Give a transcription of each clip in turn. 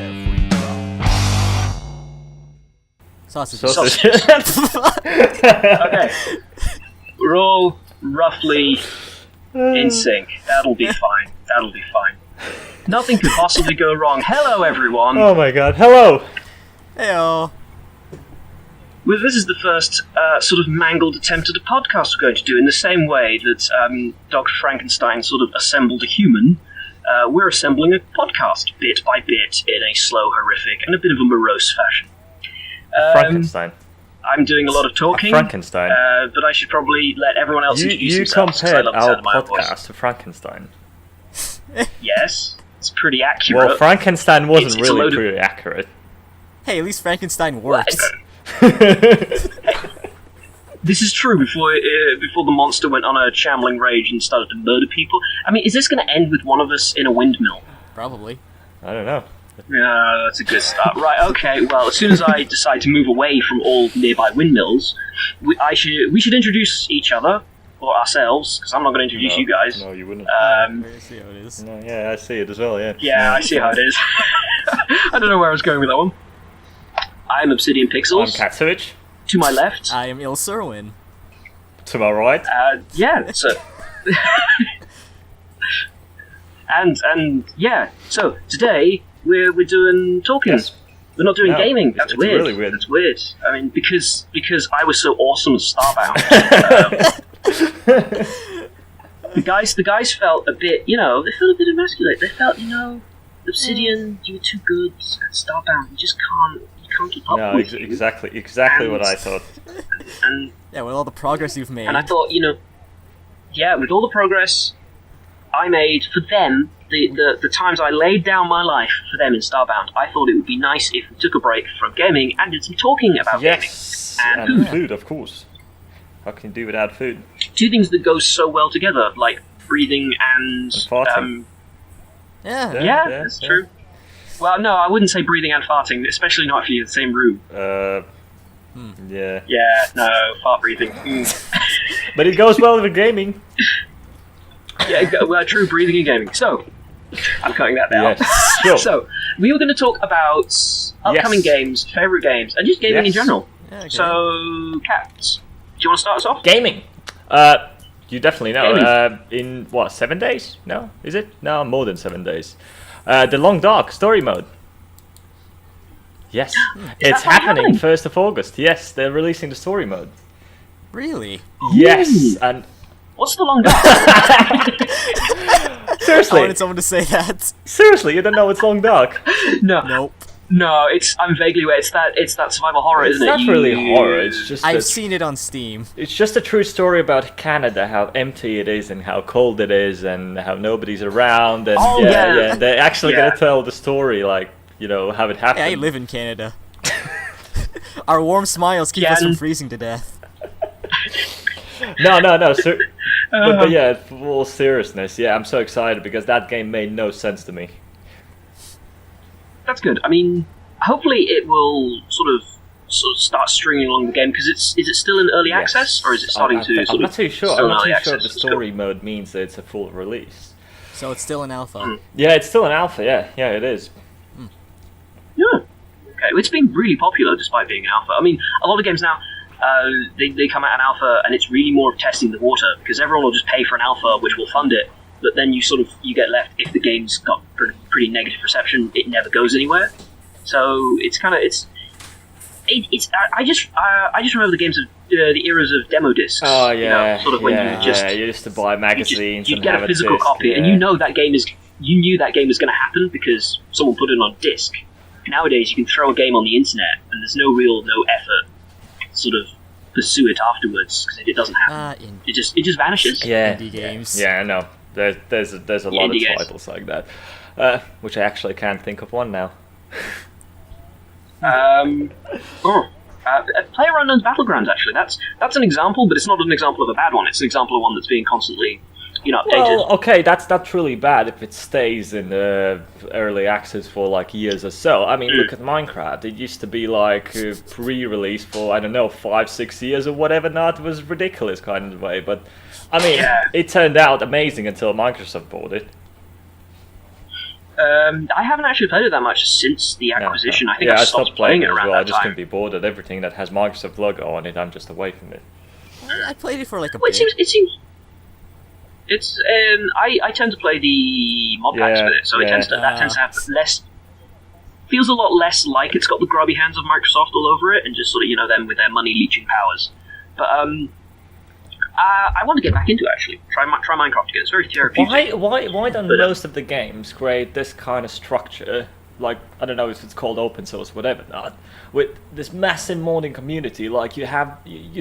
every drop. Sausage. Okay. We're all roughly in sync. That'll be fine. That'll be fine. Nothing could possibly go wrong. Hello, everyone. Oh my god, hello! Heyo. Well, this is the first sort of mangled attempt at a podcast we're going to do in the same way that Dr. Frankenstein sort of assembled a human. We're assembling a podcast bit by bit in a slow, horrific, and a bit of a morose fashion. Frankenstein. I'm doing a lot of talking. Frankenstein. But I should probably let everyone else introduce You themselves. 'Cause I compared love the sound our of my own voice. podcast to Frankenstein. Yes, it's pretty accurate. Well, Frankenstein wasn't It's a really load of- pretty accurate. Hey, at least Frankenstein works. This is true. Before the monster went on a shambling rage and started to murder people. I mean, is this going to end with one of us in a windmill? Probably. I don't know. Yeah, that's a good start. Right, okay, well, as soon as I decide to move away from all nearby windmills, we should introduce each other, or ourselves, because I'm not going to introduce you guys. No, you wouldn't. I see how it is. No, yeah, I see it as well, yeah. Yeah, I see how it is. I don't know where I was going with that one. I'm Obsidian I'm Pixels. CatSewage. To my left. I am Ilserwin. To my right. Yeah, so... and yeah, so today we're doing talking. Yes. We're not doing No, gaming. That's it's weird. really weird. That's weird. I mean, because I was so awesome at Starbound. The guys felt a bit, they felt a bit emasculate. They felt, Obsidian, you were too good at Starbound. You just can't keep up No, with you. exactly what I thought. And Yeah, with all the progress you've made. and I thought, yeah, with all the progress I made for them, the times I laid down my life for them in Starbound, I thought it would be nice if we took a break from gaming and did some talking about Yes, gaming. and food, of course. How can you do without food? Two things that go so well together, like breathing and farting. yeah. yeah, that's true. Well, no, I wouldn't say breathing and farting, especially not if you're in the same room. Yeah. Yeah, no, fart breathing. Mm. But it goes well with gaming. Yeah, well, true, breathing and gaming. So, I'm cutting that down. Yes, sure. So, we were going to talk about upcoming games, favourite games, and just gaming in general. Yeah, okay. So, Cats, do you want to start us off? Gaming. You definitely know. Gaming. In 7 days? No, is it? No, more than 7 days. The Long Dark story mode. Yes, it's happening 1st of August. Yes, they're releasing the story mode. Really? Yes, Ooh. and What's the long dark? I seriously, wanted someone to say that. seriously, you don't know it's Long Dark. No, Nope. no, I'm vaguely aware. It's that survival horror, It's isn't not it? really horror. It's just I've seen it on Steam. It's just a true story about Canada, how empty it is and how cold it is and how nobody's around. And Oh, yeah. they're actually Yeah. gonna tell the story, like, how it happened. Hey, I live in Canada. Our warm smiles keep us from Again. freezing to death. No. But yeah, for all seriousness, yeah, I'm so excited because that game made no sense to me. That's good. I mean, hopefully it will sort of start stringing along the game, because is it still in early Yes. access, or is it starting to I'm not too sure. still I'm in not early too sure access? the story mode means that it's a full release. So it's still an alpha. Yeah, it's still an alpha. Yeah, it is. Yeah. Okay. It's been really popular despite being an alpha. I mean, a lot of games now, they come out in alpha, and it's really more of testing the water, because everyone will just pay for an alpha, which will fund it. But then you get left, if the game's got pretty negative reception, it never goes anywhere. So it's kind of I just remember the games of the eras of demo discs. Oh yeah, sort of when you used to buy magazines you'd and get have a physical disc, copy, and you knew that game was going to happen because someone put it on disc. Nowadays, you can throw a game on the internet, and there's no effort to sort of pursue it afterwards, because if it doesn't happen, it just vanishes. Yeah, Indie games. Yeah, I know. There's a lot of indie games. titles like that, which I actually can't think of one now. PlayerUnknown's Battlegrounds, actually, that's an example, but it's not an example of a bad one. It's an example of one that's being constantly, updated. Well, okay, that's really bad if it stays in early access for like years or so. I mean, look at Minecraft. It used to be like pre-release for, I don't know, 5-6 years or whatever. Now it was ridiculous kind of way, but I mean, it turned out amazing until Microsoft bought it. I haven't actually played it that much since the acquisition. I think I stopped playing it as around well. I that just time. couldn't be bored with everything that has Microsoft logo on it. I'm just away from it. I played it for like a Well, bit. it seems. It's I tend to play the mod packs with it, so it tends to have less. Feels a lot less like it's got the grubby hands of Microsoft all over it, and just sort of them with their money leeching powers. But I want to get back into it actually. Try Minecraft again. It's very therapeutic. Why don't most of the games create this kind of structure? Like, I don't know if it's called open source, whatever, not with this massive modding community. Like you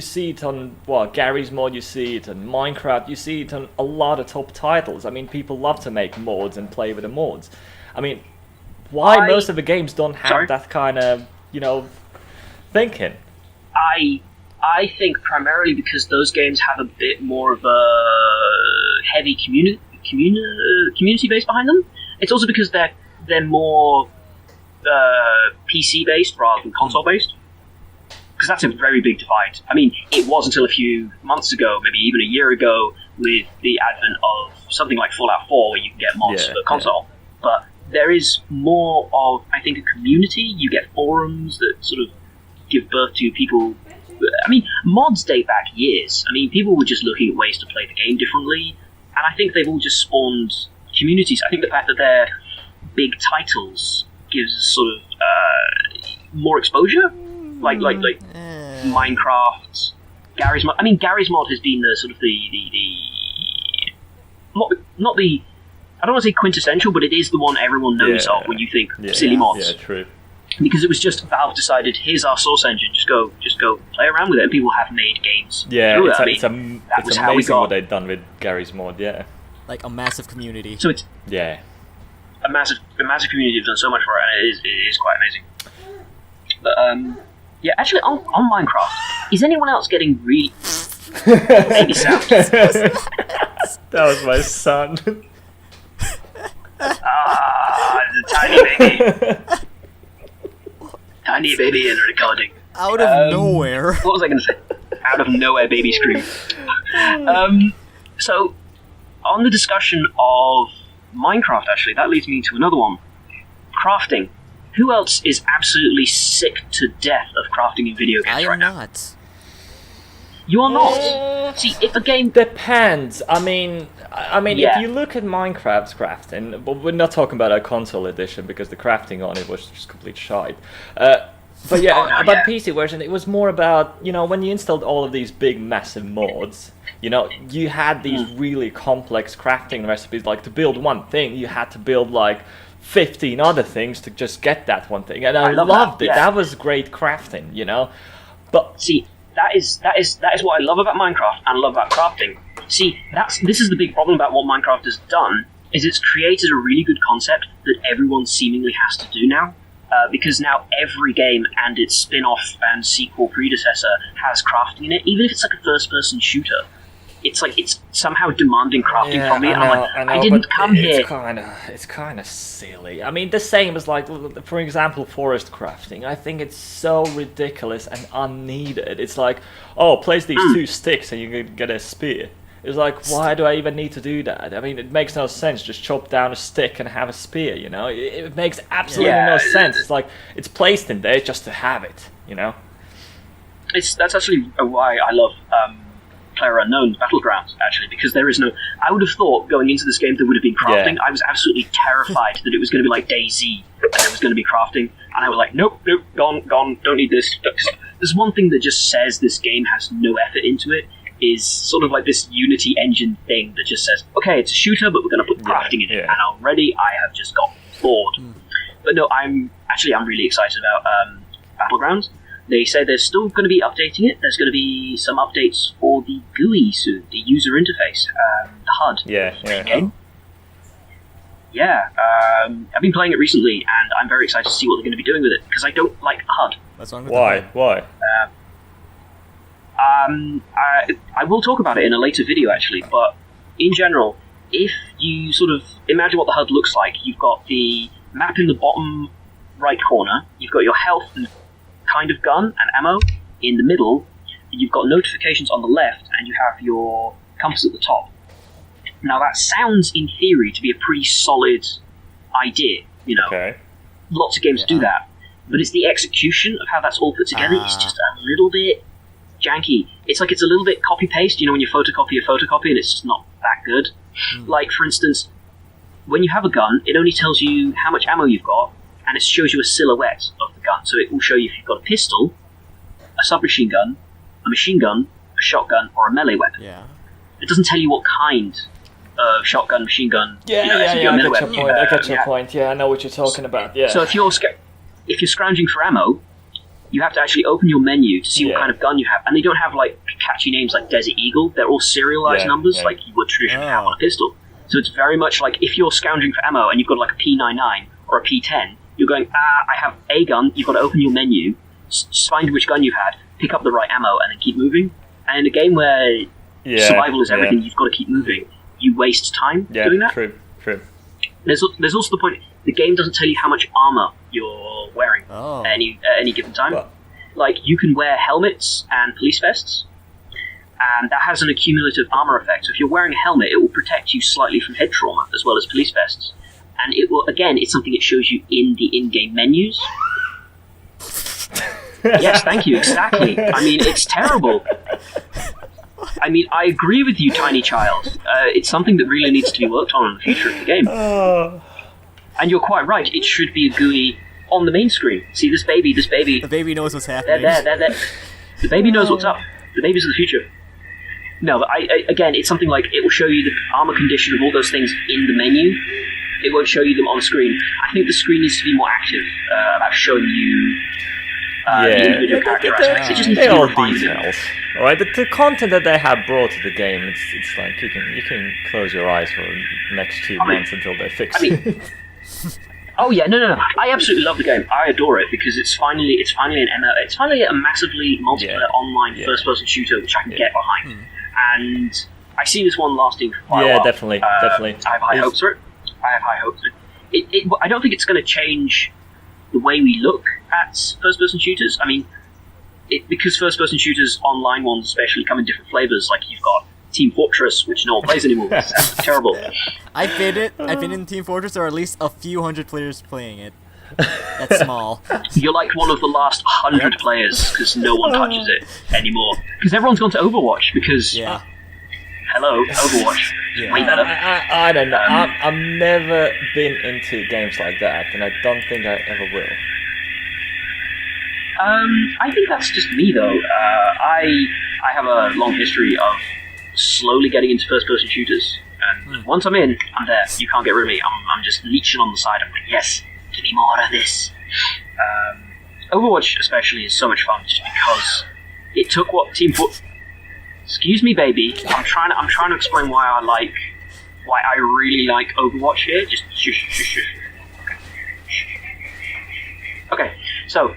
see it on Gary's mod, you see it on Minecraft, you see it on a lot of top titles. I mean, people love to make mods and play with the mods. I mean, why most of the games don't have that kind of thinking? I think primarily because those games have a bit more of a heavy community base behind them. It's also because they're more PC based rather than console based. Because that's a very big divide. I mean, it was until a few months ago, maybe even a year ago, with the advent of something like Fallout 4, where you can get mods for console. But there is more of, I think, a community. You get forums that sort of give birth to people. I mean, mods date back years. I mean, people were just looking at ways to play the game differently, and I think they've all just spawned communities. I think the fact that they're big titles gives us sort of more exposure, like Minecraft, Gary's mod. I mean, Gary's mod has been the sort of the not the I don't want to say quintessential, but it is the one everyone knows of when you think silly mods. Yeah, true. Because it was just Valve decided, here's our source engine, just go play around with it, and people have made games. Yeah, it's amazing what what they've done with Gary's mod. Yeah, like a massive community. So it's a massive community have done so much for it, and it is quite amazing. But actually, on Minecraft, is anyone else getting really baby sound? That was my son. The tiny baby. Tiny baby in a recording. Out of nowhere. What was I going to say? Out of nowhere, baby scream. So, on the discussion of Minecraft, actually, that leads me to another one. Crafting. Who else is absolutely sick to death of crafting in video games right now? I am not. You are not. See, if a game depends. I mean, if you look at Minecraft's crafting, but we're not talking about a console edition because the crafting on it was just complete shite. But PC version, it was more about when you installed all of these big, massive mods. You had these really complex crafting recipes. Like to build one thing, you had to build like 15 other things to just get that one thing, and I loved it. Yeah. That was great crafting, But see. That is what I love about Minecraft and love about crafting. See, this is the big problem about what Minecraft has done, is it's created a really good concept that everyone seemingly has to do now. Because now every game and its spin-off and sequel predecessor has crafting in it, even if it's like a first-person shooter. It's like it's somehow demanding crafting from me. I didn't come here. It's kind of silly. I mean, the same as like, for example, forest crafting. I think it's so ridiculous and unneeded. It's like, place these 2 sticks and you can get a spear. It's like, why do I even need to do that? I mean, it makes no sense. Just chop down a stick and have a spear. It makes absolutely no sense. It's like it's placed in there just to have it. That's actually why I love. PlayerUnknown's Battlegrounds, actually, because there is no... I would have thought, going into this game, there would have been crafting. I was absolutely terrified that it was going to be like DayZ, and there was going to be crafting, and I was like, nope, gone, don't need this. There's one thing that just says this game has no effort into it, is sort of like this Unity engine thing that just says, okay, it's a shooter, but we're going to put crafting in it, and already I have just got bored. But no, I'm really excited about Battlegrounds. They say they're still going to be updating it. There's going to be some updates for the GUI soon, the user interface, the HUD. Game. I've been playing it recently, and I'm very excited to see what they're going to be doing with it, because I don't like HUD. What's wrong with Why? I will talk about it in a later video, actually, but in general, if you sort of imagine what the HUD looks like, you've got the map in the bottom right corner, you've got your health and kind of gun and ammo in the middle, you've got notifications on the left, and you have your compass at the top. Now that sounds in theory to be a pretty solid idea, you know. Okay. Lots of games do that. But it's the execution of how that's all put together is just a little bit janky. It's like it's a little bit copy-paste, you know, when you photocopy a photocopy and it's just not that good. Like, for instance, when you have a gun, it only tells you how much ammo you've got, and it shows you a silhouette of the gun. So it will show you if you've got a pistol, a submachine gun, a machine gun, a shotgun, or a melee weapon. Yeah. It doesn't tell you what kind of shotgun, machine gun, Yeah, you know, I melee get your weapon. point. I get your point. Yeah, I know what you're talking about. Yeah. So if you're scrounging for ammo, you have to actually open your menu to see what kind of gun you have, and they don't have like catchy names like Desert Eagle. They're all serialized numbers like you would traditionally have on a pistol. So it's very much like if you're scrounging for ammo and you've got like a P99 or a P10, you're going, I have a gun. You've got to open your menu, find which gun you had, pick up the right ammo, and then keep moving. And in a game where survival is everything, you've got to keep moving. You waste time doing that. True. There's also the point, the game doesn't tell you how much armor you're wearing at any given time. Well, like, you can wear helmets and police vests, and that has an accumulative armor effect. So if you're wearing a helmet, it will protect you slightly from head trauma, as well as police vests. And it will, again, it's something it shows you in the in-game menus. Yes, thank you, exactly. I mean, it's terrible. I mean, I agree with you, tiny child. It's something that really needs to be worked on in the future of the game. And you're quite right, it should be a GUI on the main screen. See, this baby... The baby knows what's happening. They're there. The baby knows what's up. The baby's the future. No, but again, it's something like, it will show you the armor condition of all those things in the menu. It won't show you them on screen. I think the screen needs to be more active about showing you the individual character aspects. It just needs to be refined. Details. All right, the content that they have brought to the game, it's like you can close your eyes for the next 2 months until they fix it. Oh yeah, no. I absolutely love the game. I adore it because it's finally a massively multiplayer online first-person shooter which I can get behind. And I see this one lasting for quite a while. Yeah, definitely. I have high hopes for it. I don't think it's going to change the way we look at first-person shooters. I mean, because first-person shooters, online ones especially, come in different flavors. Like, you've got Team Fortress, which no one plays anymore. It's absolutely terrible. I've been in Team Fortress, or at least a few hundred players playing it. That's small. You're like one of the last 100 players, because no one touches it anymore. Because everyone's gone to Overwatch, because... hello, Overwatch. Way better. I don't know. I've never been into games like that, and I don't think I ever will. I think that's just me, though. I have a long history of slowly getting into first-person shooters, and once I'm in, I'm there. You can't get rid of me. I'm just leeching on the side. I'm like, yes, give me more of this. Overwatch, especially, is so much fun just because it took what Team Fortress... Excuse me, baby. I'm trying to explain why I really like Overwatch here. Just shush. Okay, so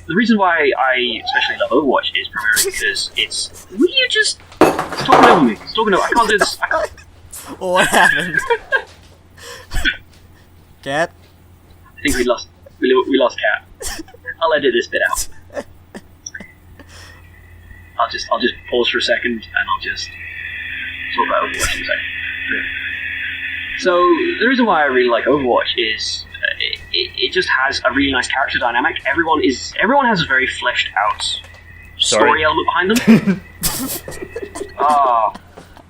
the reason why I especially love Overwatch is primarily because it's... Will you just... It's talking over me. It's talking over... I can't do this. What happened? Cat? I think we lost Cat. I'll edit this bit out. I'll just pause for a second and I'll just talk about Overwatch in a second. So the reason why I really like Overwatch is it just has a really nice character dynamic. Everyone has a very fleshed out story element behind them.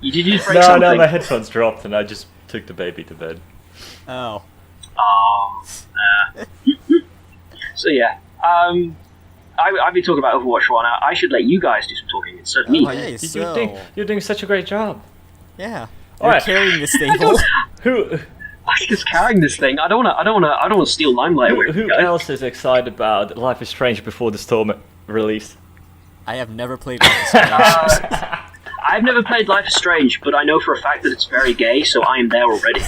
You did just break something? No, my headphones dropped and I just took the baby to bed. Oh. So yeah, I've been talking about Overwatch for a while now. I should let you guys do some talking instead of me. Okay, You're doing such a great job. Yeah. All You're right. carrying the stable. Who I'm just carrying this thing. I don't want to steal limelight away from you who guys. else is excited about Life is Strange before the Storm release? I have never played Life is Strange. I've never played Life is Strange, but I know for a fact that it's very gay, so I am there already.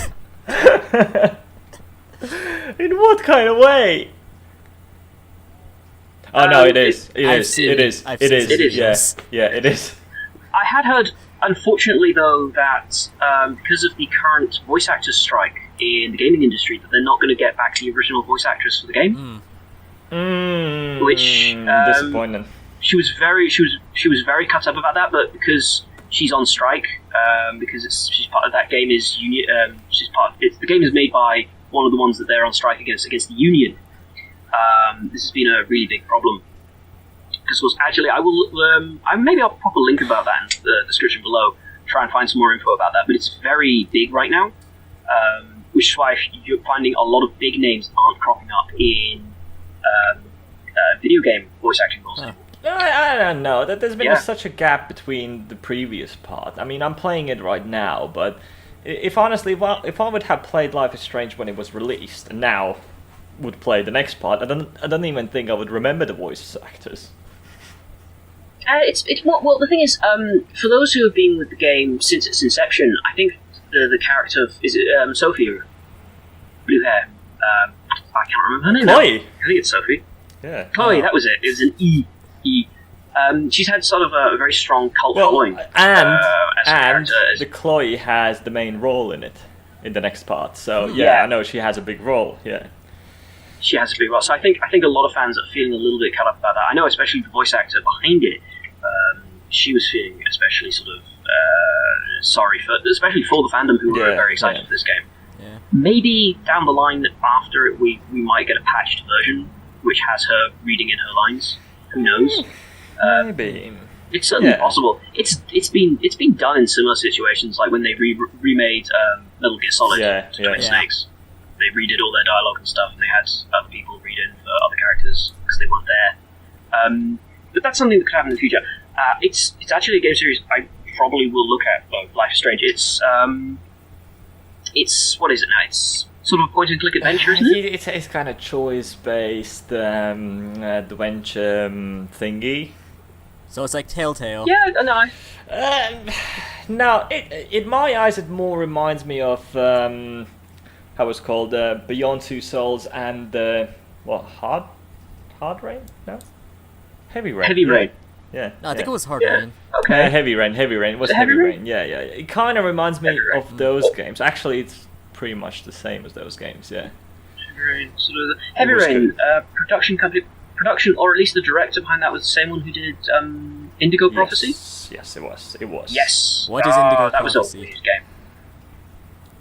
In what kind of way? Oh no, it is. It I've is. seen It it. is. I've It seen is. it, yes. Yeah, it is. I had heard, unfortunately, though, that because of the current voice actors strike in the gaming industry, that they're not going to get back the original voice actress for the game. Which disappointing. She was very cut up about that, but because she's on strike, because she's part of that game the game is made by one of the ones that they're on strike against the union. This has been a really big problem. Because actually, maybe I'll pop a link about that in the description below. Try and find some more info about that. But it's very big right now, which is why you're finding a lot of big names aren't cropping up in video game voice acting roles. Huh. I don't know. There's been Yeah. such a gap between the previous part. I mean, I'm playing it right now, but if honestly, if I would have played Life is Strange when it was released, and now would play the next part, I don't even think I would remember the voice actors. It's more, well, the thing is, for those who have been with the game since its inception, I think the character of, is it Sophie, blue hair? I can't remember her name. Chloe. Now. I think it's Sophie. Yeah. Chloe, that was it. It was an E. She's had sort of a very strong cult following. And as a character. the Chloe has the main role in it, in the next part. So Yeah. I know she has a big role. Yeah. She has a big role. So I think a lot of fans are feeling a little bit cut up about that. I know, especially the voice actor behind it. She was feeling especially sort of sorry especially for the fandom who were very excited for this game. Yeah. Maybe down the line after it, we might get a patched version which has her reading in her lines. Who knows? Maybe. It's certainly possible. It's been done in similar situations, like when they remade Metal Gear Solid to Twin Snakes. They redid all their dialogue and stuff, and they had other people read in for other characters because they weren't there. But that's something that could happen in the future. It's actually a game series I probably will look at. Life is Strange. It's what is it now? It's sort of a point-and-click adventure, isn't it? It's kind of choice-based adventure thingy. So it's like Telltale. Yeah, no. No, in my eyes, it more reminds me of how it's called, Beyond Two Souls and Hard Rain? No, Heavy Rain. Heavy Rain. Yeah. No, I think it was Hard Yeah. Rain. Okay. Heavy Rain. It was Heavy Rain. Yeah. It kind of reminds me Heavy Rain. of those games. Actually, it's pretty much the same as those games. Yeah. Heavy Rain. Sort of Heavy It was Rain. good. Production, or at least the director behind that was the same one who did Indigo Prophecy. Yes, it was. Yes. What is Indigo That was a Prophecy? weird game.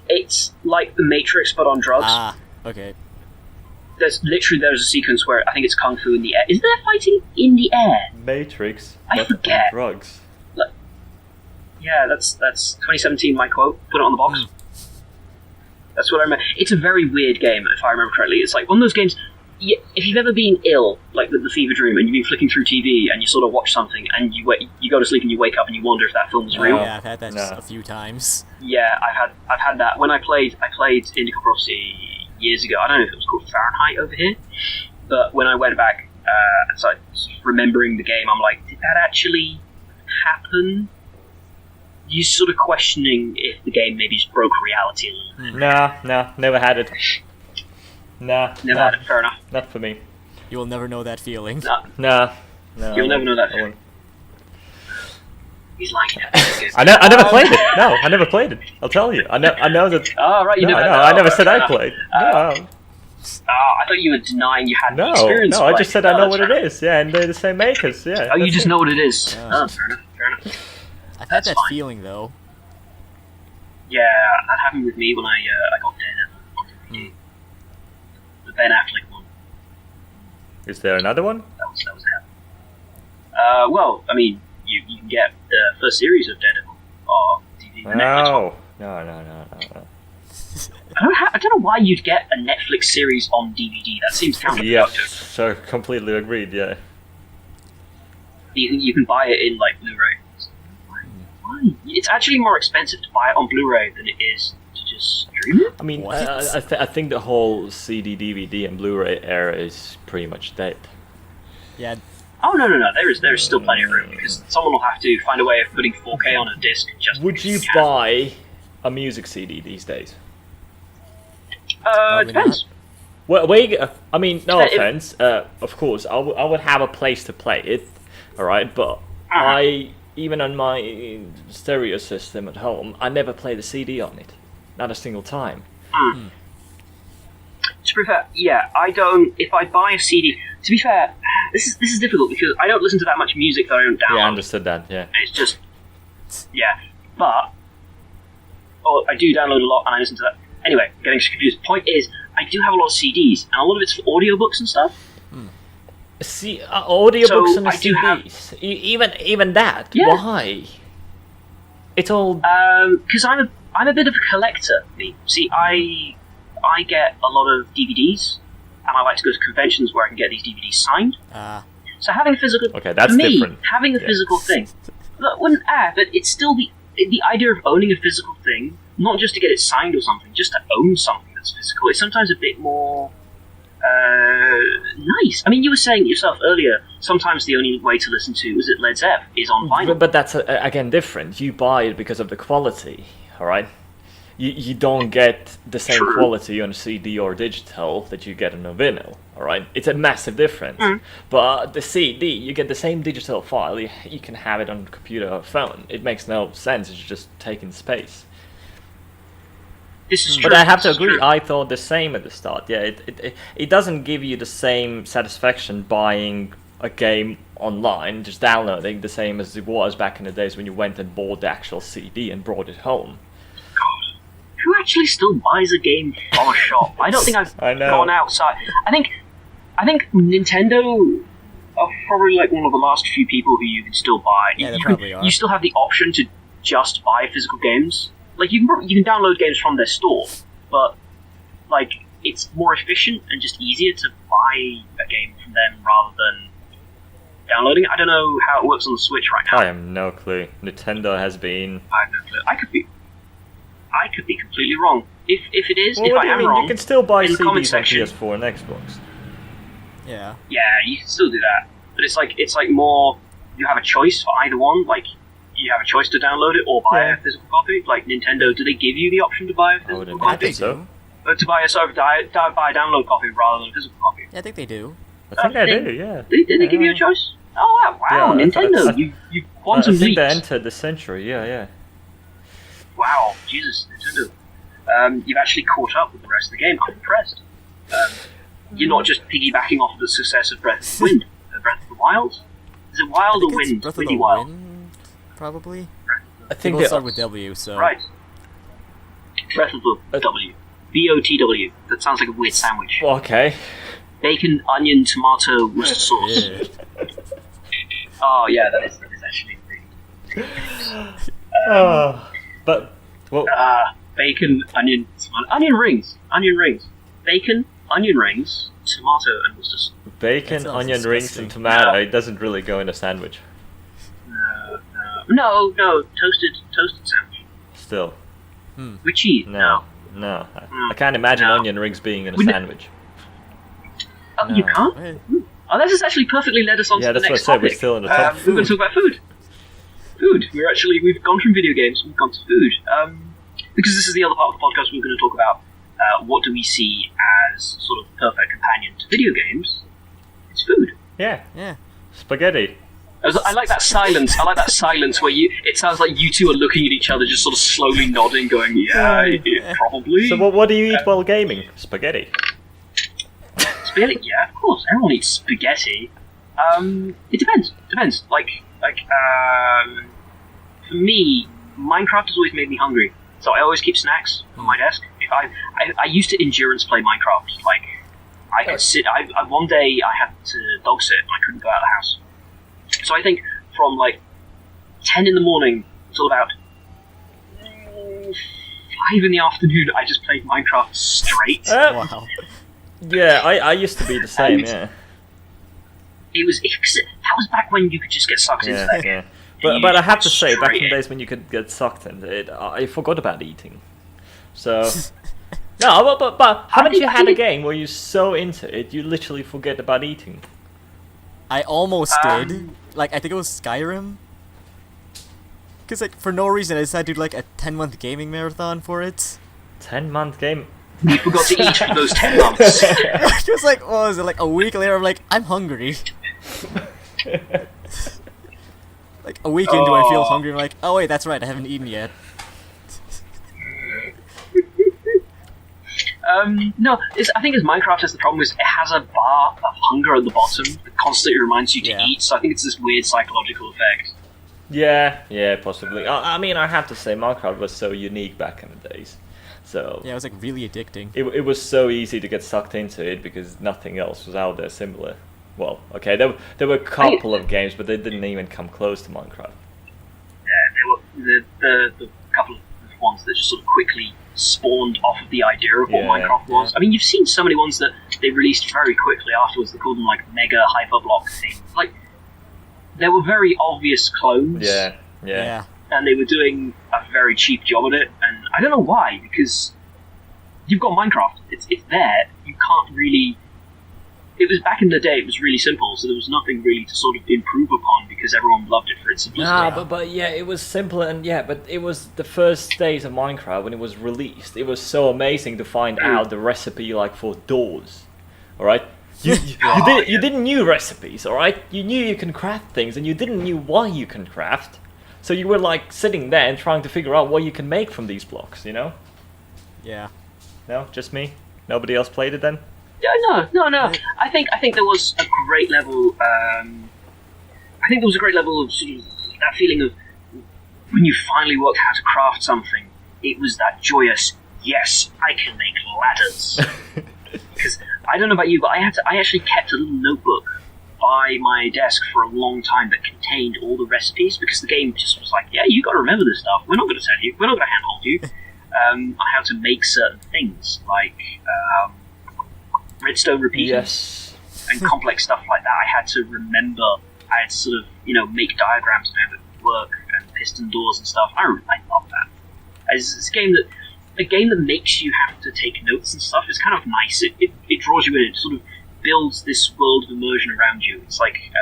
It's like The Matrix, but on drugs. Ah, okay. There's a sequence where I think it's kung fu in the air. Is there fighting in the air? Matrix. I but forget. Drugs. Yeah, that's 2017. My quote. Put it on the box. That's what I remember. It's a very weird game, if I remember correctly. It's like one of those games. If you've ever been ill, like the fever dream, and you've been flicking through TV and you sort of watch something and you go to sleep and you wake up and you wonder if that film was real. Yeah, I've had that just a few times. Yeah, I've had that. When I played Indigo Prophecy years ago. I don't know if it was called Fahrenheit over here, but when I went back and started remembering the game, I'm like, did that actually happen? You're sort of questioning if the game maybe just broke reality a little. No, never had it. Nah, Never had it. Fair enough. Not for me. You will never know that feeling. No. You'll never know that I feeling. won't. He's like it. I never played it. No, I never played it. I'll tell you. I know that. Oh, right, you No, never. I never said fair I enough. played. No, I thought you were denying you had the no, experience. I just said I know what it is. is. Yeah, and they're the same makers. Yeah. Oh, you that's just it. know what it is. Yeah. Fair enough. Fair enough. I've had That's that fine. feeling though. Yeah, that happened with me when I got Daredevil on DVD. The Ben Affleck one. Is there another one? That was hell. Well, I mean, you can get the first series of Daredevil on DVD. The Netflix one. No. I don't know why you'd get a Netflix series on DVD. That seems Yeah, counterproductive. so completely agreed. Yeah. You can buy it in like Blu-ray. Why? It's actually more expensive to buy it on Blu-ray than it is to just stream it. I mean, What? I think the whole CD, DVD, and Blu-ray era is pretty much dead. Yeah, Oh no! There is still plenty of room because someone will have to find a way of putting 4K on a disc. Just Would because you can. buy a music CD these days? It Probably depends. Well, I mean, no If- offense. Of course, I would have a place to play it, all right. But I, even on my stereo system at home, I never play the CD on it, not a single time. To be fair, yeah, I don't. If I buy a CD, to be fair, this is difficult because I don't listen to that much music that I don't download. Yeah, I understood that. Yeah. It's just, yeah. But I do download a lot and I listen to that. Anyway, getting confused. Point is, I do have a lot of CDs, and a lot of it's for audiobooks and stuff. See, audiobooks So and I do have- CDs. Even that. Yeah. Why? It's all. Because I'm a bit of a collector. Me. See, I get a lot of DVDs, and I like to go to conventions where I can get these DVDs signed. So having a physical, Okay, that's for me, different. having a Yeah. physical thing, but it's still the idea of owning a physical thing, not just to get it signed or something, just to own something that's physical. It's sometimes a bit more nice. I mean, you were saying it yourself earlier. Sometimes the only way to listen to Led Zepp is on vinyl. But that's again different. You buy it because of the quality, all right? You don't get the same True. quality on a CD or digital that you get on a vinyl, all right? It's a massive difference. Mm. But the CD, you get the same digital file. You can have it on a computer or phone. It makes no sense. It's just taking space. This is true. But I have to this is agree. true. I thought the same at the start. Yeah, it doesn't give you the same satisfaction buying a game online, just downloading, the same as it was back in the days when you went and bought the actual CD and brought it home. Who actually still buys a game from a shop? I don't think I've I know. gone outside. I think Nintendo are probably like one of the last few people who you can still buy. Yeah, they you probably can, are. You still have the option to just buy physical games. Like you can download games from their store, but like it's more efficient and just easier to buy a game from them rather than downloading it. I don't know how it works on the Switch right now. I have no clue. Nintendo has been. I have no clue. I could be completely wrong. If it is, Well, if what I do you am mean? wrong, You can still buy in the comment CDs on section. PS4 and Xbox. Yeah. Yeah, you can still do that, but it's like more. You have a choice for either one. Like you have a choice to download it or buy Yeah. a physical copy. Like Nintendo, do they give you the option to buy a I physical would I copy? think they so. do. To buy buy a download copy rather than a physical copy? Yeah, I think they do. I think they Okay. do. Yeah. Did they give you a choice? Oh wow, Yeah, Nintendo, I- you I quantum think they leaped. entered the century. Yeah. Wow, Jesus, Nintendo. You've actually caught up with the rest of the game. I'm impressed. You're not just piggybacking off of the success of Breath of the Wind. Breath of the Wild? Is it I Wild or think it's Wind? Breath of Windy the Wild. Wind, probably. I They think both they start with W, so. Right. Breath of the W. BOTW. That sounds like a weird sandwich. Okay. Bacon, onion, tomato, Worcester sauce. Yeah. Oh yeah, that is actually really. But well, Bacon, onion, tomato, onion rings, bacon, onion rings, tomato, and Worcester sauce. bacon, sounds onion rings, disgusting. and tomato. Yeah. It doesn't really go in a sandwich. No, toasted sandwich Still, with cheese. no. I can't imagine No. onion rings being in a We- sandwich. Oh, you No. can't. Hey, Oh, this has actually perfectly led us on Yeah, to the that's what I next said. We're topic. still in the top. We're going to talk about food. We've gone from video games, we've gone to food. Because this is the other part of the podcast, we're going to talk about what do we see as sort of perfect companion to video games. It's food. Yeah, yeah. spaghetti. I like that silence. I like that silence where it sounds like you two are looking at each other, just sort of slowly nodding, going, yeah, probably. So what do you eat while gaming? Spaghetti. Spaghetti? Yeah, of course. Everyone eats spaghetti. It depends. For me, Minecraft has always made me hungry, so I always keep snacks on my desk. If I used to endurance play Minecraft. Like, I could sit. One day I had to dog sit, and I couldn't go out of the house. So I think from like 10 in the morning till about 5 in the afternoon, I just played Minecraft straight. Wow. Yeah, I used to be the same. And- Yeah, That was back when you could just get sucked into that game. yeah. But I have to say, back in Straight the days when you could get sucked into it, I forgot about eating. So no, but haven't you had a game where you're so into it you literally forget about eating? I almost did. Like, I think it was Skyrim. Because, like, for no reason, I decided to do, like, a 10-month gaming marathon for it. 10-month game. You forgot to eat for those 10 months. It was like, what was it, like, a week later, I'm like, I'm hungry. Like, a week into it, I feel Oh. hungry, I'm like, oh wait, that's right, I haven't eaten yet. No, I think as Minecraft has the problem is it has a bar of hunger at the bottom that constantly reminds you to Yeah. eat, so I think it's this weird psychological effect. Yeah, possibly. I mean, I have to say, Minecraft was so unique back in the days. So Yeah, it was like really addicting. it was so easy to get sucked into it because nothing else was out there similar. Well, okay, there were a couple of games, but they didn't even come close to Minecraft. There were the couple of ones that just sort of quickly spawned off of the idea of what Minecraft was. I mean, you've seen so many ones that they released very quickly afterwards. They called them like mega hyperblock things. Like, there were very obvious clones. Yeah. And they were doing a very cheap job at it. And I don't know why, because you've got Minecraft. It's there. You can't really... It was back in the day, it was really simple, so there was nothing really to sort of improve upon because everyone loved it for its simplicity. But yeah, it was simple, and but it was the first days of Minecraft when it was released. It was so amazing to find out the recipe like for doors. All right, you didn't knew recipes. All right, you knew you can craft things, and you didn't knew why you can craft. So you were like sitting there and trying to figure out what you can make from these blocks. You know? Yeah. No, just me. Nobody else played it then. Yeah, no. I think there was a great level. I think there was a great level of sort of that feeling of when you finally worked out how to craft something. It was that joyous, yes, I can make ladders. Because I don't know about you, but I actually kept a little notebook by my desk for a long time that contained all the recipes because the game just was like, yeah, you got to remember this stuff. We're not going to tell you. We're not going to handhold you on how to make certain things like. Redstone repeaters and complex stuff like that. I had to remember. I had to sort of, make diagrams of how it would work and piston doors and stuff. I love that. It's a game that makes you have to take notes and stuff. It's kind of nice. It draws you in. It sort of builds this world of immersion around you. It's like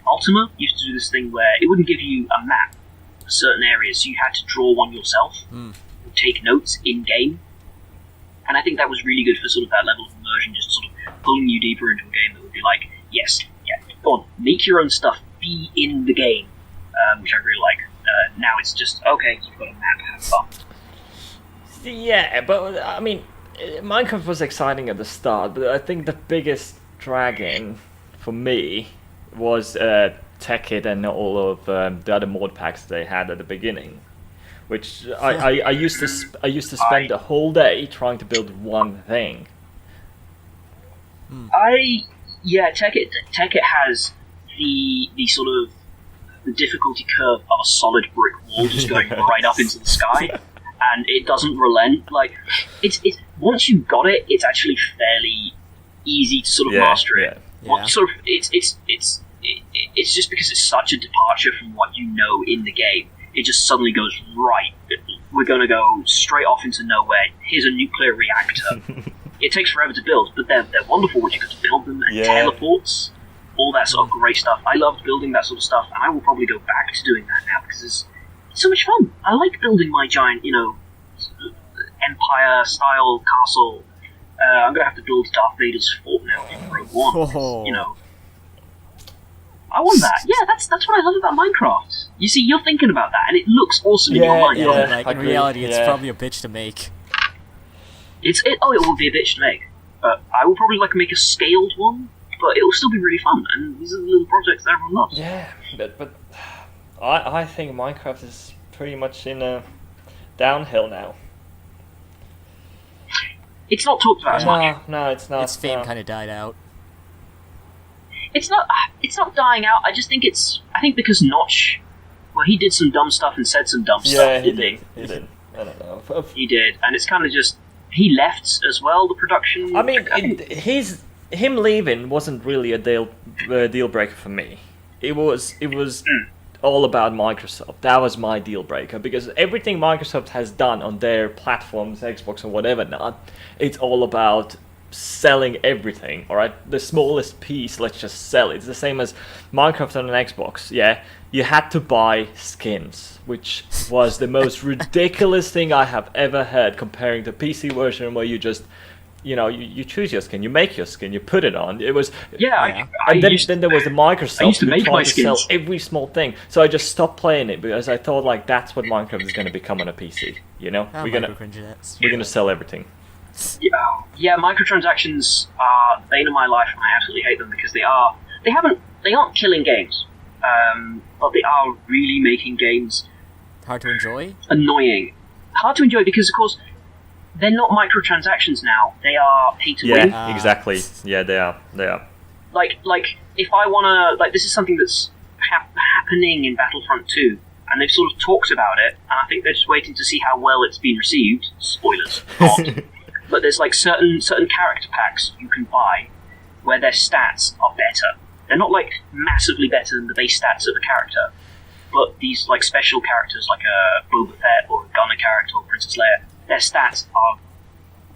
Ultima used to do this thing where it wouldn't give you a map for certain areas, so you had to draw one yourself. Take notes in game. And I think that was really good for sort of that level of immersion, just sort of pulling you deeper into a game that would be like, go on, make your own stuff, be in the game, which I really like. Now it's just, okay, you've got a map, have fun. Yeah, but I mean, Minecraft was exciting at the start, but I think the biggest drag-in for me was TechIt and all of the other mod packs they had at the beginning. Which I used to spend the whole day trying to build one thing. TechIt has the sort of the difficulty curve of a solid brick wall just going right up into the sky, and it doesn't relent. Like it's once you got it, it's actually fairly easy to sort of master it. It's just because it's such a departure from what you know in the game. It just suddenly goes right. We're going to go straight off into nowhere. Here's a nuclear reactor. It takes forever to build, but they're wonderful when you get to build them and teleports, all that sort of great stuff. I loved building that sort of stuff, and I will probably go back to doing that now because it's so much fun. I like building my giant, Empire-style castle. I'm going to have to build Darth Vader's fort now in Rogue One. I want that. Yeah, that's what I love about Minecraft. You see, you're thinking about that, and it looks awesome in your mind. In reality, it's probably a bitch to make. It will be a bitch to make. But I will probably make a scaled one, but it will still be really fun. And these are the little projects that everyone loves. Yeah, but I think Minecraft is pretty much in a downhill now. It's not talked about as much. No, it's not. Its fame kind of died out. It's not dying out. I just think I think because Notch, he did some dumb stuff and said some dumb stuff. Yeah, he did. I don't know. He did, and it's kind of just he left as well. The production. I mean, him leaving wasn't really a deal breaker for me. It was all about Microsoft. That was my deal breaker because everything Microsoft has done on their platforms, Xbox or whatever, it's all about selling everything, alright? The smallest piece, let's just sell it. It's the same as Minecraft on an Xbox, yeah? You had to buy skins, which was the most ridiculous thing I have ever heard comparing the PC version where you just, you choose your skin, you make your skin, you put it on. It was... Yeah, then there was the Microsoft I used to make my skins. To sell every small thing. So I just stopped playing it because I thought that's what Minecraft is going to become on a PC, We're going to sell everything. Yeah, microtransactions are the bane of my life, and I absolutely hate them because they aren't killing games, but they are really making games hard to enjoy. Annoying, hard to enjoy because of course they're not microtransactions now. They are pay to win. Yeah, exactly. Yeah, they are. They are. Like if I wanna this is something that's happening in Battlefront 2, and they've sort of talked about it, and I think they're just waiting to see how well it's been received. Spoilers, not. But there's like certain character packs you can buy where their stats are better. They're not like massively better than the base stats of a character, but these like special characters like a Boba Fett or a Gunner character or Princess Leia, their stats are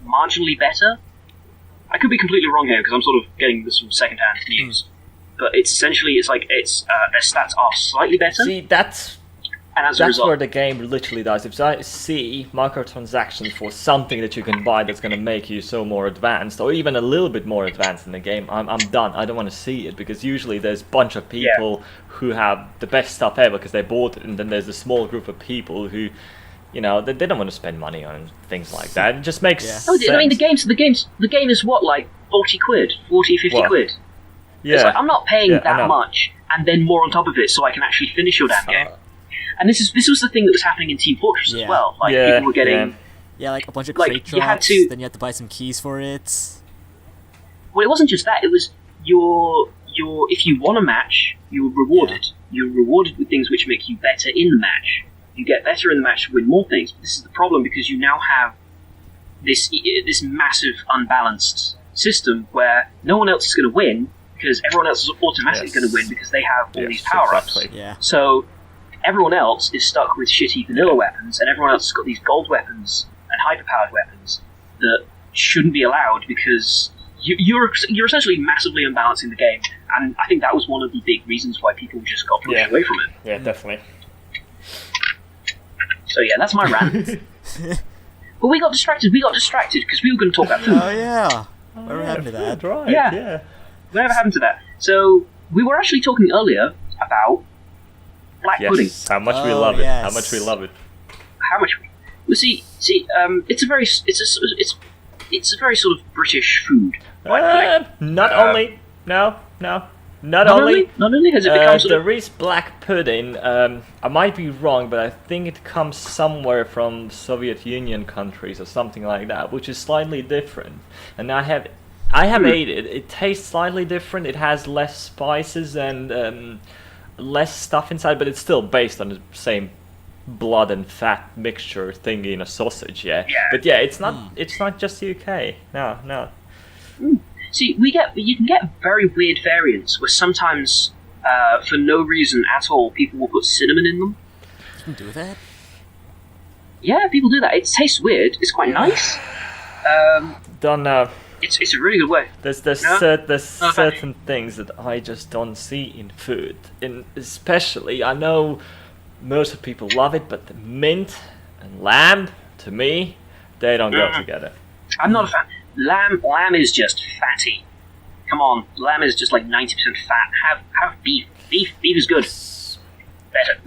marginally better. I could be completely wrong here because I'm sort of getting this from secondhand news, but it's essentially their stats are slightly better. See, that's and as a that's result, where the game literally dies. If I see microtransactions for something that you can buy that's going to make you so more advanced, or even a little bit more advanced in the game, I'm done. I don't want to see it, because usually there's a bunch of people who have the best stuff ever because they bought it, and then there's a small group of people who, you know, they don't want to spend money on things like that. It just makes sense. I mean, the game is what, like 40 quid, 40, 50 quid. Yeah, It's like, I'm not paying I that know. much and then more on top of it so I can actually finish your damn game. And this was the thing that was happening in Team Fortress as well. Like people were getting like a bunch of like, crate you had drops, to- then you had to buy some keys for it. Well, it wasn't just that. It was your if you won a match, you were rewarded. You're rewarded with things which make you better in the match. You get better in the match to win more things. But this is the problem, because you now have this massive unbalanced system where no one else is going to win, because everyone else is automatically going to win because they have all these power-ups. Exactly. Yeah. So everyone else is stuck with shitty vanilla weapons, and everyone else has got these gold weapons and hyper-powered weapons that shouldn't be allowed, because you're essentially massively unbalancing the game. And I think that was one of the big reasons why people just got pushed away from it. Yeah, definitely. So yeah, that's my rant. But we got distracted because we were going to talk about food. Oh yeah. Whatever happened to that? Right, Yeah. Whatever happened to that? So we were actually talking earlier about black pudding. Yes, how much we Oh, love it. yes. How much we love it. How much? Well, see, it's a very sort of British food. Black pudding. Not only. No. Not Not only. only has it become sort of. There is black pudding. I might be wrong, but I think it comes somewhere from Soviet Union countries or something like that, which is slightly different. And I have ate it. It tastes slightly different. It has less spices and less stuff inside, but it's still based on the same blood and fat mixture thingy in a sausage. Yeah. But yeah, it's not. It's not just UK. No. See, you can get very weird variants where sometimes, for no reason at all, people will put cinnamon in them. You can do that? Yeah, people do that. It tastes weird. It's quite nice. Don't know. It's a really good way. There's No? certain things that I just don't see in food, and especially I know most of people love it, but the mint and lamb, to me, they don't go together. I'm not a fan. Lamb is just fatty. Come on, lamb is just like 90% fat. Have beef. Beef is good.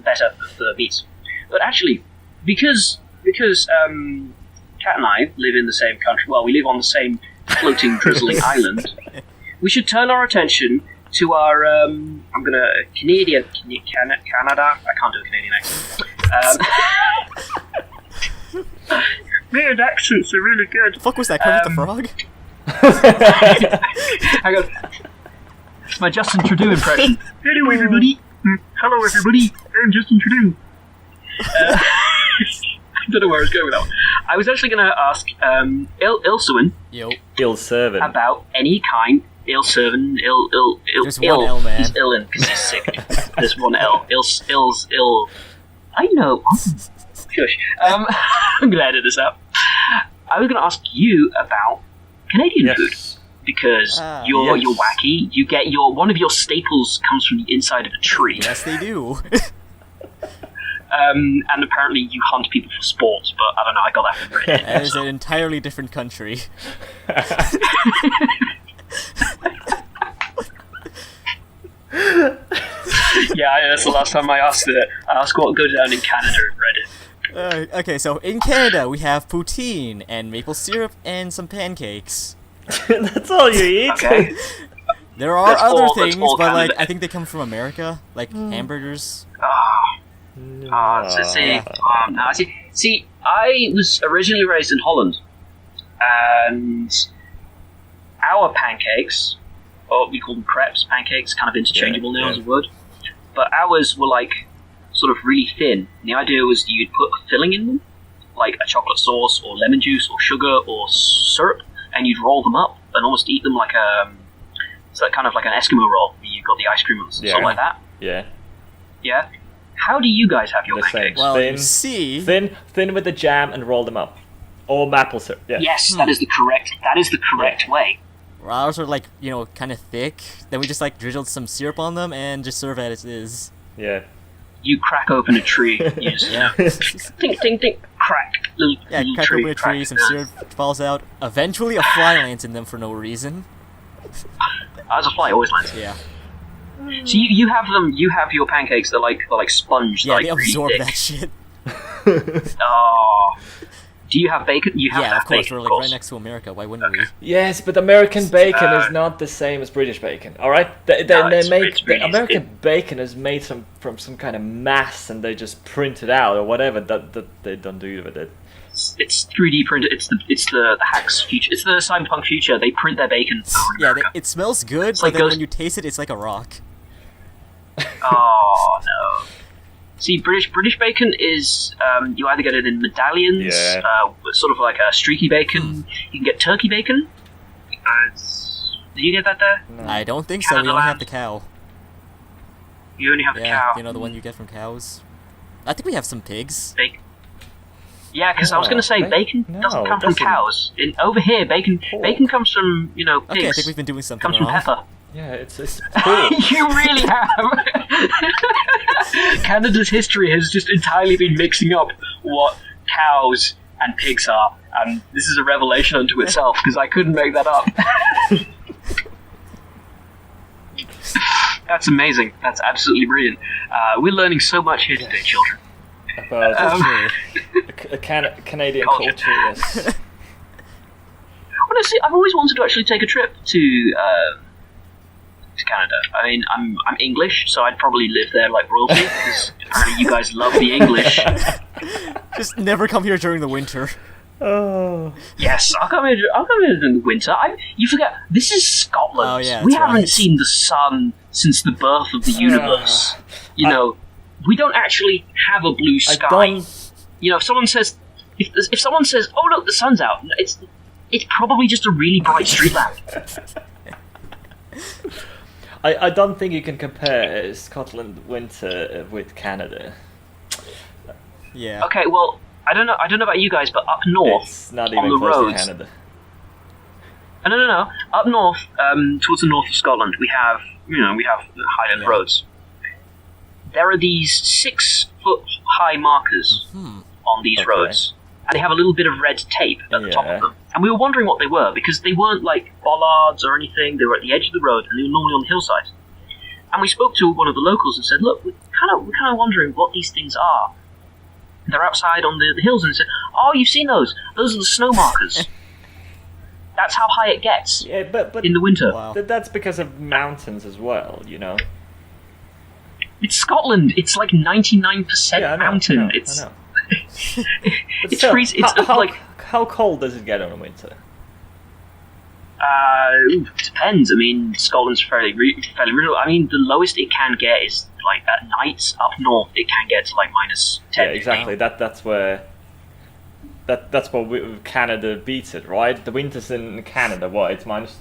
Better of the meats. But actually, because Kat and I live in the same country. Well, we live on the same floating, drizzling island. We should turn our attention to our Canada. I can't do a Canadian accent. Weird accents are really good. The fuck was that? Kermit the Frog? Hang on. It's my Justin Trudeau impression. Hello, everybody. Hello, everybody. I'm Justin Trudeau. I don't know where I was going with that one. I was actually going to ask Ilserwin Yo. Ilserwin. about any kind. Ilserwin. There's one L, man. He's illin because he's sick. There's one L. Ill. I know. Shush. I'm going to edit this out. I was going to ask you about Canadian food. Because you're wacky. You get one of your staples comes from the inside of a tree. Yes, they do. And apparently you hunt people for sport, but I don't know, I got that from Reddit. That is an entirely different country. Yeah, that's the last time I asked it. I asked what goes down in Canada in Reddit. Okay, so in Canada we have poutine and maple syrup and some pancakes. That's all you eat. Okay. There are That's other all- that's things, all but like Canada. I think they come from America, like hamburgers. See, I was originally raised in Holland, and our pancakes, or we call them crepes, pancakes, kind of interchangeable now as a word. But ours were like sort of really thin. And the idea was you'd put a filling in them, like a chocolate sauce or lemon juice or sugar or syrup, and you'd roll them up and almost eat them like it's like kind of like an Eskimo roll. You've got the ice cream and something like that. Yeah. Yeah. How do you guys have your The same. pancakes? Well, Thin, you see, thin with the jam and roll them up, or maple syrup. Yeah. Yes, that is the correct. That is the correct way. ours are like, you know, kind of thick. Then we just like drizzled some syrup on them and just serve it as is. Yeah. You crack open a tree. You just, Yeah. tink, tink, tink, crack. Little, Yeah, little crack tree, open a tree, crack. some syrup falls out. Eventually, a fly lands in them for no reason. As a fly always lands. Yeah, So you have them. You have your pancakes. They're like sponge. yeah, like they absorb really that thick. shit. Oh. Do you have bacon? You have to Yeah, have of course, bacon, we're of like course. right next to America. Why wouldn't we? Yes, but American bacon is not the same as British bacon. All right, they it's make really- American bacon is made from some kind of mass, and they just print it out or whatever. That they don't do with it. It's 3D printed. It's the hack's future. It's the cyberpunk future. They print their bacon. over in Yeah, America. it smells good, but like then those- when you taste it, it's like a rock. Oh no! See, British bacon is you either get it in medallions, Yeah. sort of like a streaky bacon. You can get turkey bacon. Do you get that there? I don't think so. We Canada only have land. the cow. You only have the Yeah, cow. you know the one you get from cows. I think we have some pigs. Bacon. Yeah, because I was going to say No, bacon no, doesn't it come from doesn't. cows. Over here, bacon comes from pigs. Okay, I think we've been doing something comes from wrong. pepper. Yeah, it's cool. You really have. Canada's history has just entirely been mixing up what cows and pigs are, and this is a revelation unto itself because I couldn't make that up. That's amazing. That's absolutely brilliant. We're learning so much here today, children. About Sure. Canadian Culture. culture, yes. Honestly, I've always wanted to actually take a trip to Canada. I mean, I'm English, so I'd probably live there like royalty because apparently you guys love the English. Just never come here during the winter. Oh. Yes, I'll come here in the winter. You forget, this is Scotland. Oh, yeah, we that's haven't right. seen the sun since the birth of the universe. We don't actually have a blue I sky. don't. You know, if someone says, "Oh look, the sun's out," it's probably just a really bright street lamp. I don't think you can compare Scotland winter with Canada. Yeah. Okay, well, I don't know about you guys, but up north, It's not on even the close roads. to Canada. No. Up north, towards the north of Scotland, we have the Highland Yeah. roads. There are these 6-foot high markers on these Okay. roads, and they have a little bit of red tape at the top Yeah. of them. And we were wondering what they were because they weren't like bollards or anything. They were at the edge of the road, and they were normally on the hillside. And we spoke to one of the locals and said, "Look, we're kind of wondering what these things are." They're outside on the hills, and he said, "Oh, you've seen those? Those are the snow markers." That's how high it gets Yeah, but in the winter. Wow. that's because of mountains as well, you know. It's Scotland. It's like 99% Yeah, I know, mountain. I know, It's I know. But it's still, freezing. It's like how cold does it get in the winter? it depends. I mean, Scotland's fairly real. I mean, the lowest it can get is like at night up north. It can get to like -10. Yeah, exactly. That's where Canada beats it, right? The winters in Canada, what? It's minus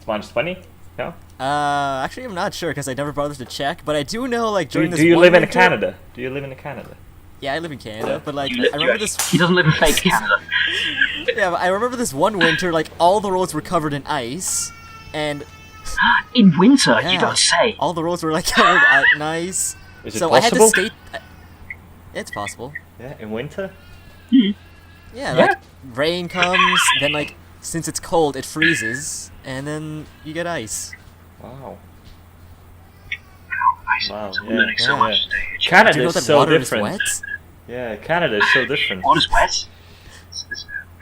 20. No. Actually, I'm not sure because I never bothered to check, but I do know like during this Do you one live in winter- Canada? Do you live in Canada? Yeah, I live in Canada, but like You I remember this. He doesn't live in fake Canada. Yeah, but I remember this one winter, like all the roads were covered in ice, and In winter, yeah, you don't say. all the roads were like covered in ice. Is it So I had to possible? skate. It's possible. Yeah, in winter. Yeah, like rain comes, then like since it's cold, it freezes, and then you get ice. Wow. Wow, Wow, we're learning so yeah, much yeah. today. Do you Canada know is that so water different. is wet? Yeah, Canada is so different. Water's wet.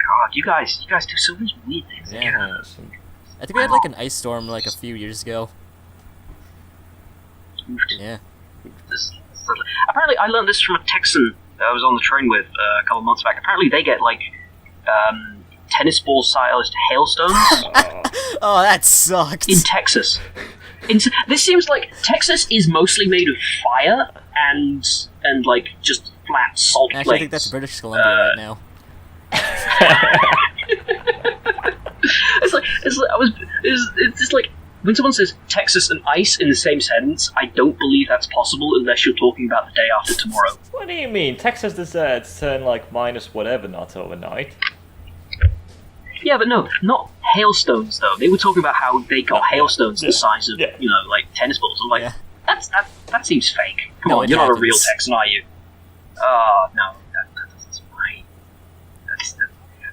God, you guys do so many weird things. in Canada. Yeah, some- I think we had like an ice storm like a few years ago. Yeah. Apparently, I learned this from a Texan that I was on the train with a couple months back. Apparently, they get like tennis ball-sized hailstones Oh, that sucked. in Texas. This seems like Texas is mostly made of fire and like just flat salt Actually, I plains. think that's British Columbia right now. It's just like when someone says Texas and ice in the same sentence, I don't believe that's possible unless you're talking about the day after tomorrow. What do you mean? Texas deserts turn like minus whatever not overnight. Yeah, but no, not hailstones though. They were talking about how they got hailstones the size of like tennis balls. I'm like, Yeah. that seems fake. Come No, on, it you're not a happens. real Texan, are you? Oh no, that's fine.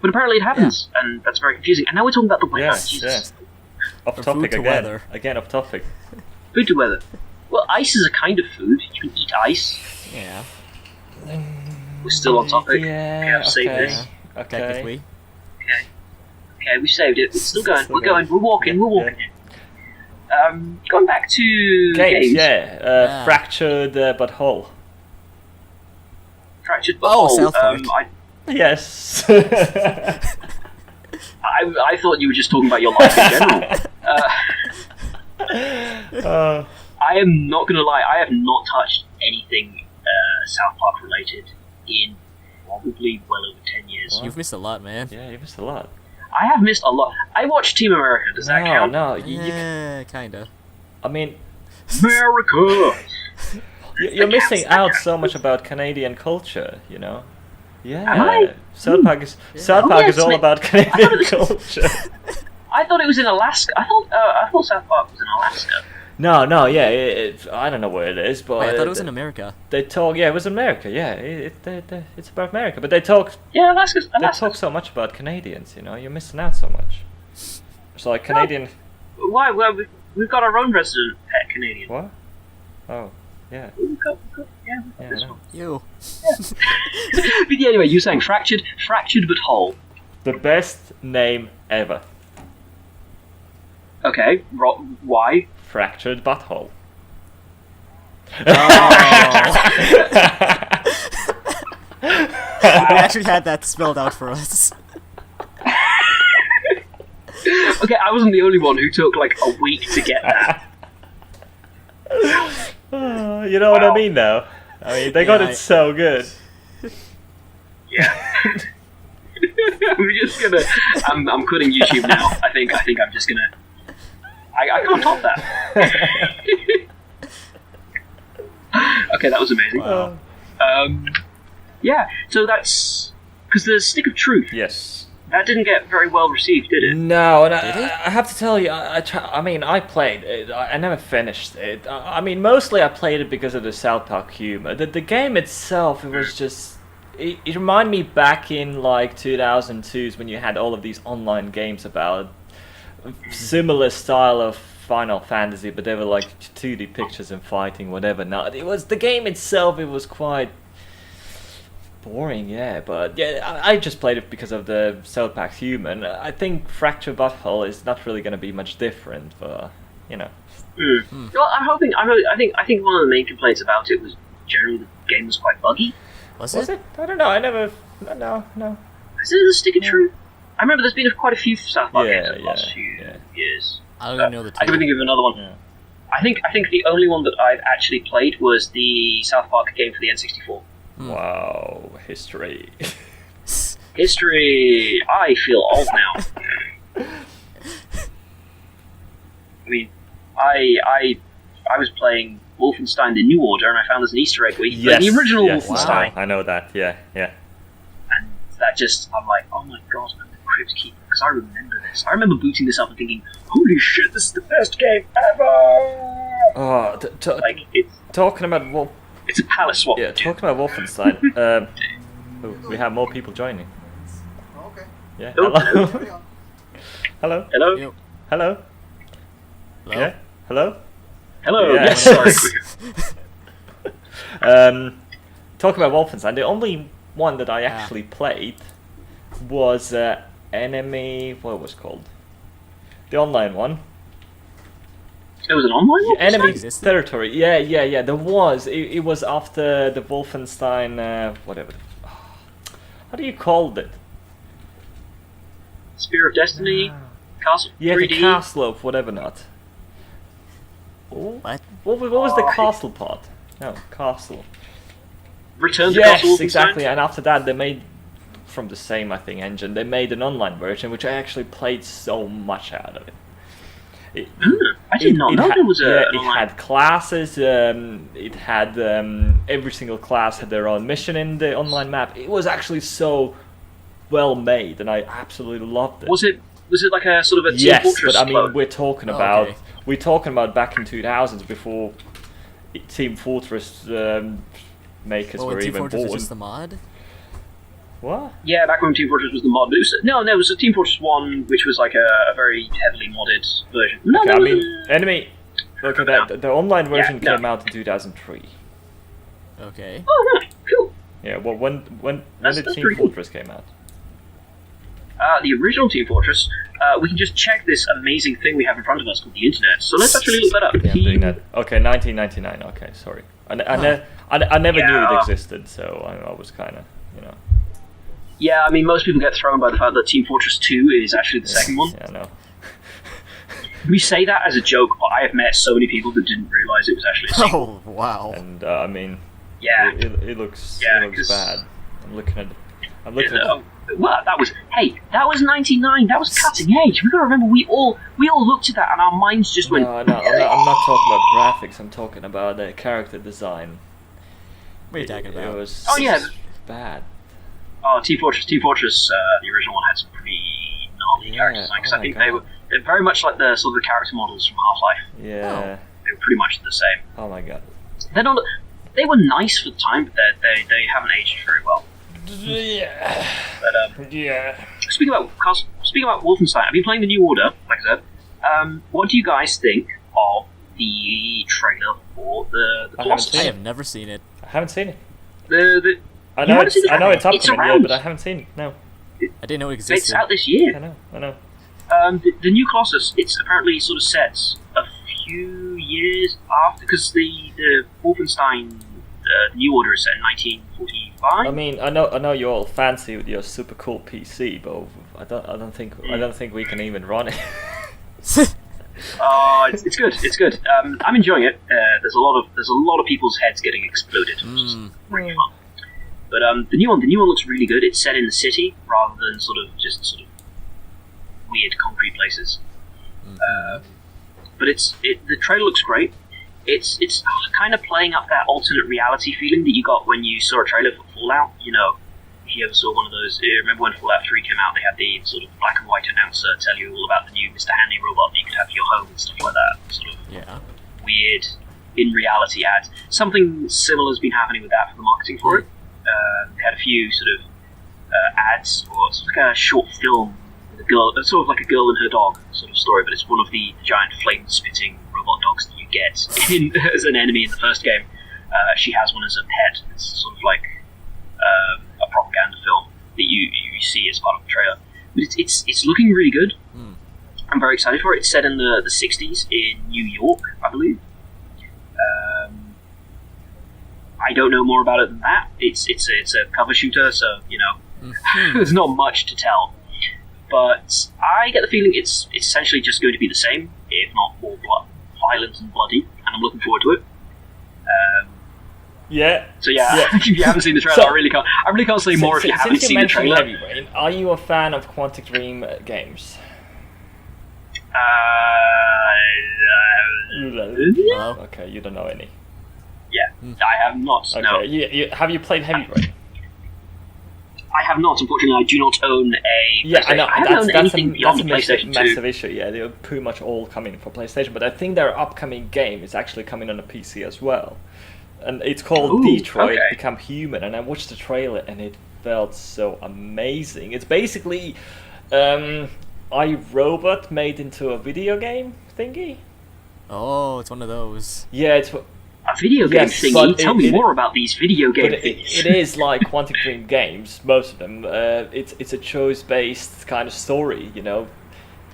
But apparently it happens, and that's very confusing. And now we're talking about the weather. Yeah, Jesus. Off From topic food to again. weather. Again, off topic. Food to weather. Well, ice is a kind of food. You can eat ice. Yeah. We're still on topic. Yeah, I've saved okay. this. Okay. Technically. Okay, we saved it. It's still going. Still We're going. We're walking. Yeah, We're walking. Going back to Games, games. yeah. Fractured but whole. Fractured Oh, Butthole. South Park. Yes. I thought you were just talking about your life in general. I am not gonna lie. I have not touched anything South Park related in probably well over 10 years. You've missed a lot, man. Yeah, you missed a lot. I have missed a lot. I watched Team America. Does that count? No, Yeah, kinda. I mean, America. you're missing out so much about Canadian culture, you know? Yeah. Am I? South Park is yes, all mate. about Canadian culture. I thought it was in Alaska. I thought South Park was in Alaska. No, yeah, I don't know where it is, but Wait, I thought it was in America. they talk. Yeah, it was America. Yeah, it's about America, but they talk Yeah, Alaska. they talk so much about Canadians. You know, you're missing out so much. It's like Canadian. Why? Well, we've got our own resident pet Canadian. What? Oh, yeah. We've got Yeah, this I know. one. You. But yeah, anyway, you're saying fractured but whole. The best name ever. Okay, why? Fractured butthole. We actually had that spelled out for us. Okay, I wasn't the only one who took like a week to get that. You know what I Wow. mean, though. I mean, they got Yeah, it so good. Yeah. I'm just gonna. I'm quitting YouTube now. I think I'm just gonna. I can't top that. Okay, that was amazing. Wow. Yeah, so that's because the Stick of Truth Yes. that didn't get very well received, did it? No, and Did it? I have to tell you, I mean, I played it. I never finished it. I mean, mostly I played it because of the South Park humor. The game itself, it was just. It reminded me back in like 2002s when you had all of these online games about similar style of Final Fantasy, but they were like 2D pictures and fighting, whatever. Now it was the game itself. It was quite boring, yeah. But yeah, I just played it because of the South Park humor. And I think Fracture Butthole is not really going to be much different, but you know. Well, I think one of the main complaints about it was generally the game was quite buggy. Was Was it? it? I don't know. I never. No. Is it the Stick of Truth? I remember there's been quite a few South Park games in the last few yeah. years. I don't even know the I can title. think of another one. Yeah. I think the only one that I've actually played was the South Park game for the N64. Wow, history. History. I feel old now. I mean, I was playing Wolfenstein: The New Order, and I found there's an Easter egg where you play the original Wolfenstein, I know that. Yeah. and that just I'm like, oh my god, I'm the Crypt Keeper, because I remember this. I remember booting this up and thinking, holy shit, this is the best game ever. Oh, Like it's talking about a palace swap. Yeah, talking about Wolfenstein. We have more people joining. Okay. Yeah. Oh, Hello. Carry on. Hello. Hello. Yo. Hello. Hello? Yeah. Hello. Hello. Yeah. Yes. Sorry. Talking about Wolfenstein, the only one that I actually played was Enemy. What was it called? The online one. It was an online one. Enemy Existed? Territory. Yeah. There was. It was after the Wolfenstein. Whatever. How do you call it? Spear of Destiny, Castle Yeah, 3D. the castle of whatever not. Oh, What? what was the castle part? No, castle. Return to Yes, Castle Wolfenstein. exactly. And after that, they made from the same, I think, engine. They made an online version, which I actually played so much out of it. I did not know there was yeah, an it online. had classes. It had every single class had their own mission in the online map. It was actually so well made, and I absolutely loved it. Was it like a sort of a Team Yes, Fortress but I mean, clone? we're talking Oh, about okay. back in 2000s before Team Fortress makers Oh, were and Team even Fortress born. was just the mod? What? Yeah, back when Team Fortress was the mod. No, it was a Team Fortress 1, which was like a very heavily modded version. No, Okay, no, I no, mean, no. enemy. Look at that. The online version no. came out in 2003. Okay. Oh, right, cool. Yeah. Well, when That's did Team pretty cool. Fortress came out? The original Team Fortress, we can just check this amazing thing we have in front of us called the internet. So let's actually look that up. Yeah, I'm doing that. Okay, 1999. Okay, sorry. I never knew it Yeah. existed, so I was kind of, you know. Yeah, I mean, most people get thrown by the fact that Team Fortress 2 is actually the second one. Yeah, I know. We say that as a joke, but I have met so many people that didn't realise it was actually a sequel. Oh, wow. And I mean, Yeah. it looks Yeah, it looks 'cause- bad. I'm looking at. Oh, well, that was 99. That was cutting edge. We got to remember, we all looked at that and our minds just went. No, I'm not talking about graphics. I'm talking about the character design. What are you talking It about? was Oh, yeah. bad. Oh, Team Fortress, the original one had some pretty gnarly Yeah, character design because oh I my think God. they're very much like the sort of the character models from Half-Life. Yeah. They were pretty much the same. Oh my god. They're not. They were nice for the time, but they haven't aged very well. Yeah. But Yeah. speaking about Wolfenstein, I've been playing the New Order, like I said. What do you guys think of the trailer for the I haven't Colossus? I have never seen it. I haven't seen it. The I You know haven't seen the I know trailer? it's upcoming, It's yeah, around. but I haven't seen it. No. I didn't know it it's existed. out this year. I know. The new Colossus, it's apparently sort of set a few years after, because the Wolfenstein, the New Order is set in 1945. I mean, I know you're all fancy with your super cool PC, but I don't think we can even run it. It's good. It's good. I'm enjoying it. There's a lot of people's heads getting exploded, which is really fun. But the new one looks really good. It's set in the city rather than sort of weird concrete places. But the trailer looks great. It's kind of playing up that alternate reality feeling that you got when you saw a trailer for Fallout. You know, if you ever saw one of those, remember when Fallout 3 came out, they had the sort of black and white announcer tell you all about the new Mr. Handy robot that you could have for your home and stuff like that. Sort of Yeah. weird in reality ads. Something similar has been happening with that for the marketing for it. They had a few sort of ads, or it's like a short film with a girl, sort of like a girl and her dog sort of story, but it's one of the giant flame-spitting robot dogs that you get as an enemy in the first game. She has one as a pet. It's sort of like a propaganda film that you see as part of the trailer. But it's looking really good. I'm very excited for it. It's set in the 60s in New York, I believe. I don't know more about it than that. It's a cover shooter, so there's not much to tell. But I get the feeling it's essentially just going to be the same, if not more violent and bloody, and I'm looking forward to it. Yeah. So if you haven't seen the trailer, I really can't say more if you haven't seen the trailer. Heavy Rain, are you a fan of Quantic Dream games? Hello? Okay, you don't know any. Yeah, I have not. Okay, No, have you played Heavy Rain? I have not. Unfortunately, I do not own a. Yeah, I know. I haven't owned anything beyond the PlayStation 2. Massive issue. Yeah, they're pretty much all coming for PlayStation, but I think their upcoming game is actually coming on a PC as well, and it's called Detroit Become Human. And I watched the trailer, and it felt so amazing. It's basically iRobot made into a video game thingy. Oh, it's one of those. Yeah, it's. A video game thingy? but Tell me more about these video game But things. it is like Quantic Dream games, most of them. It's a choice-based kind of story, you know.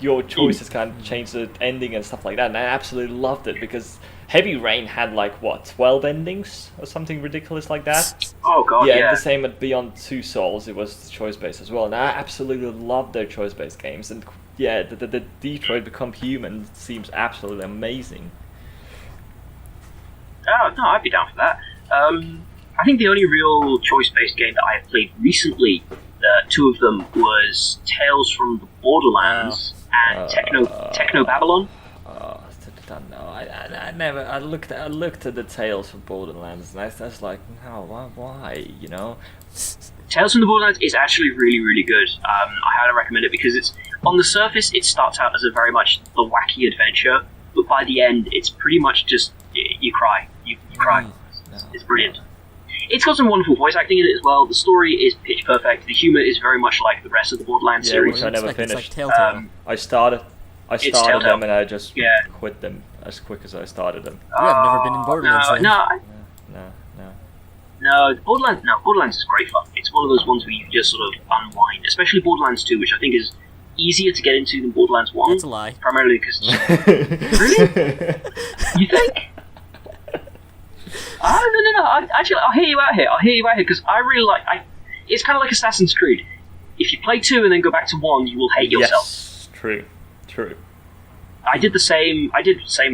your choices can change the ending and stuff like that. And I absolutely loved it because Heavy Rain had like what 12 endings or something ridiculous like that. Oh god, Yeah, yeah. and the same at Beyond Two Souls. It was choice based as well, and I absolutely love their choice based games. And yeah, the Detroit Become Human seems absolutely amazing. Oh no, I'd be down for that. I think the only real choice-based game that I have played recently, two of them, was Tales from the Borderlands and Techno Babylon. No, I never. I looked at the Tales from Borderlands, and I was like, no, why? You know. Tales from the Borderlands is actually really, really good. I highly recommend it because it's on the surface it starts out as a very much the wacky adventure, but by the end it's pretty much just you cry, you cry. It's brilliant. It's got some wonderful voice acting in it as well. The story is pitch perfect. The humor is very much like the rest of the Borderlands series. Which I never finished. Like Telltale. I started Telltale. them and I just quit them as quick as I started them. You have never been in Borderlands. then. No, Borderlands is great fun. It's one of those ones where you just sort of unwind, especially Borderlands 2, which I think is easier to get into than Borderlands 1. That's a lie. Primarily because... Really? You think? No. Actually, I'll hear you out here. Because I really like... It's kind of like Assassin's Creed. If you play 2 and then go back to 1, you will hate yourself. Yes, true. I did the same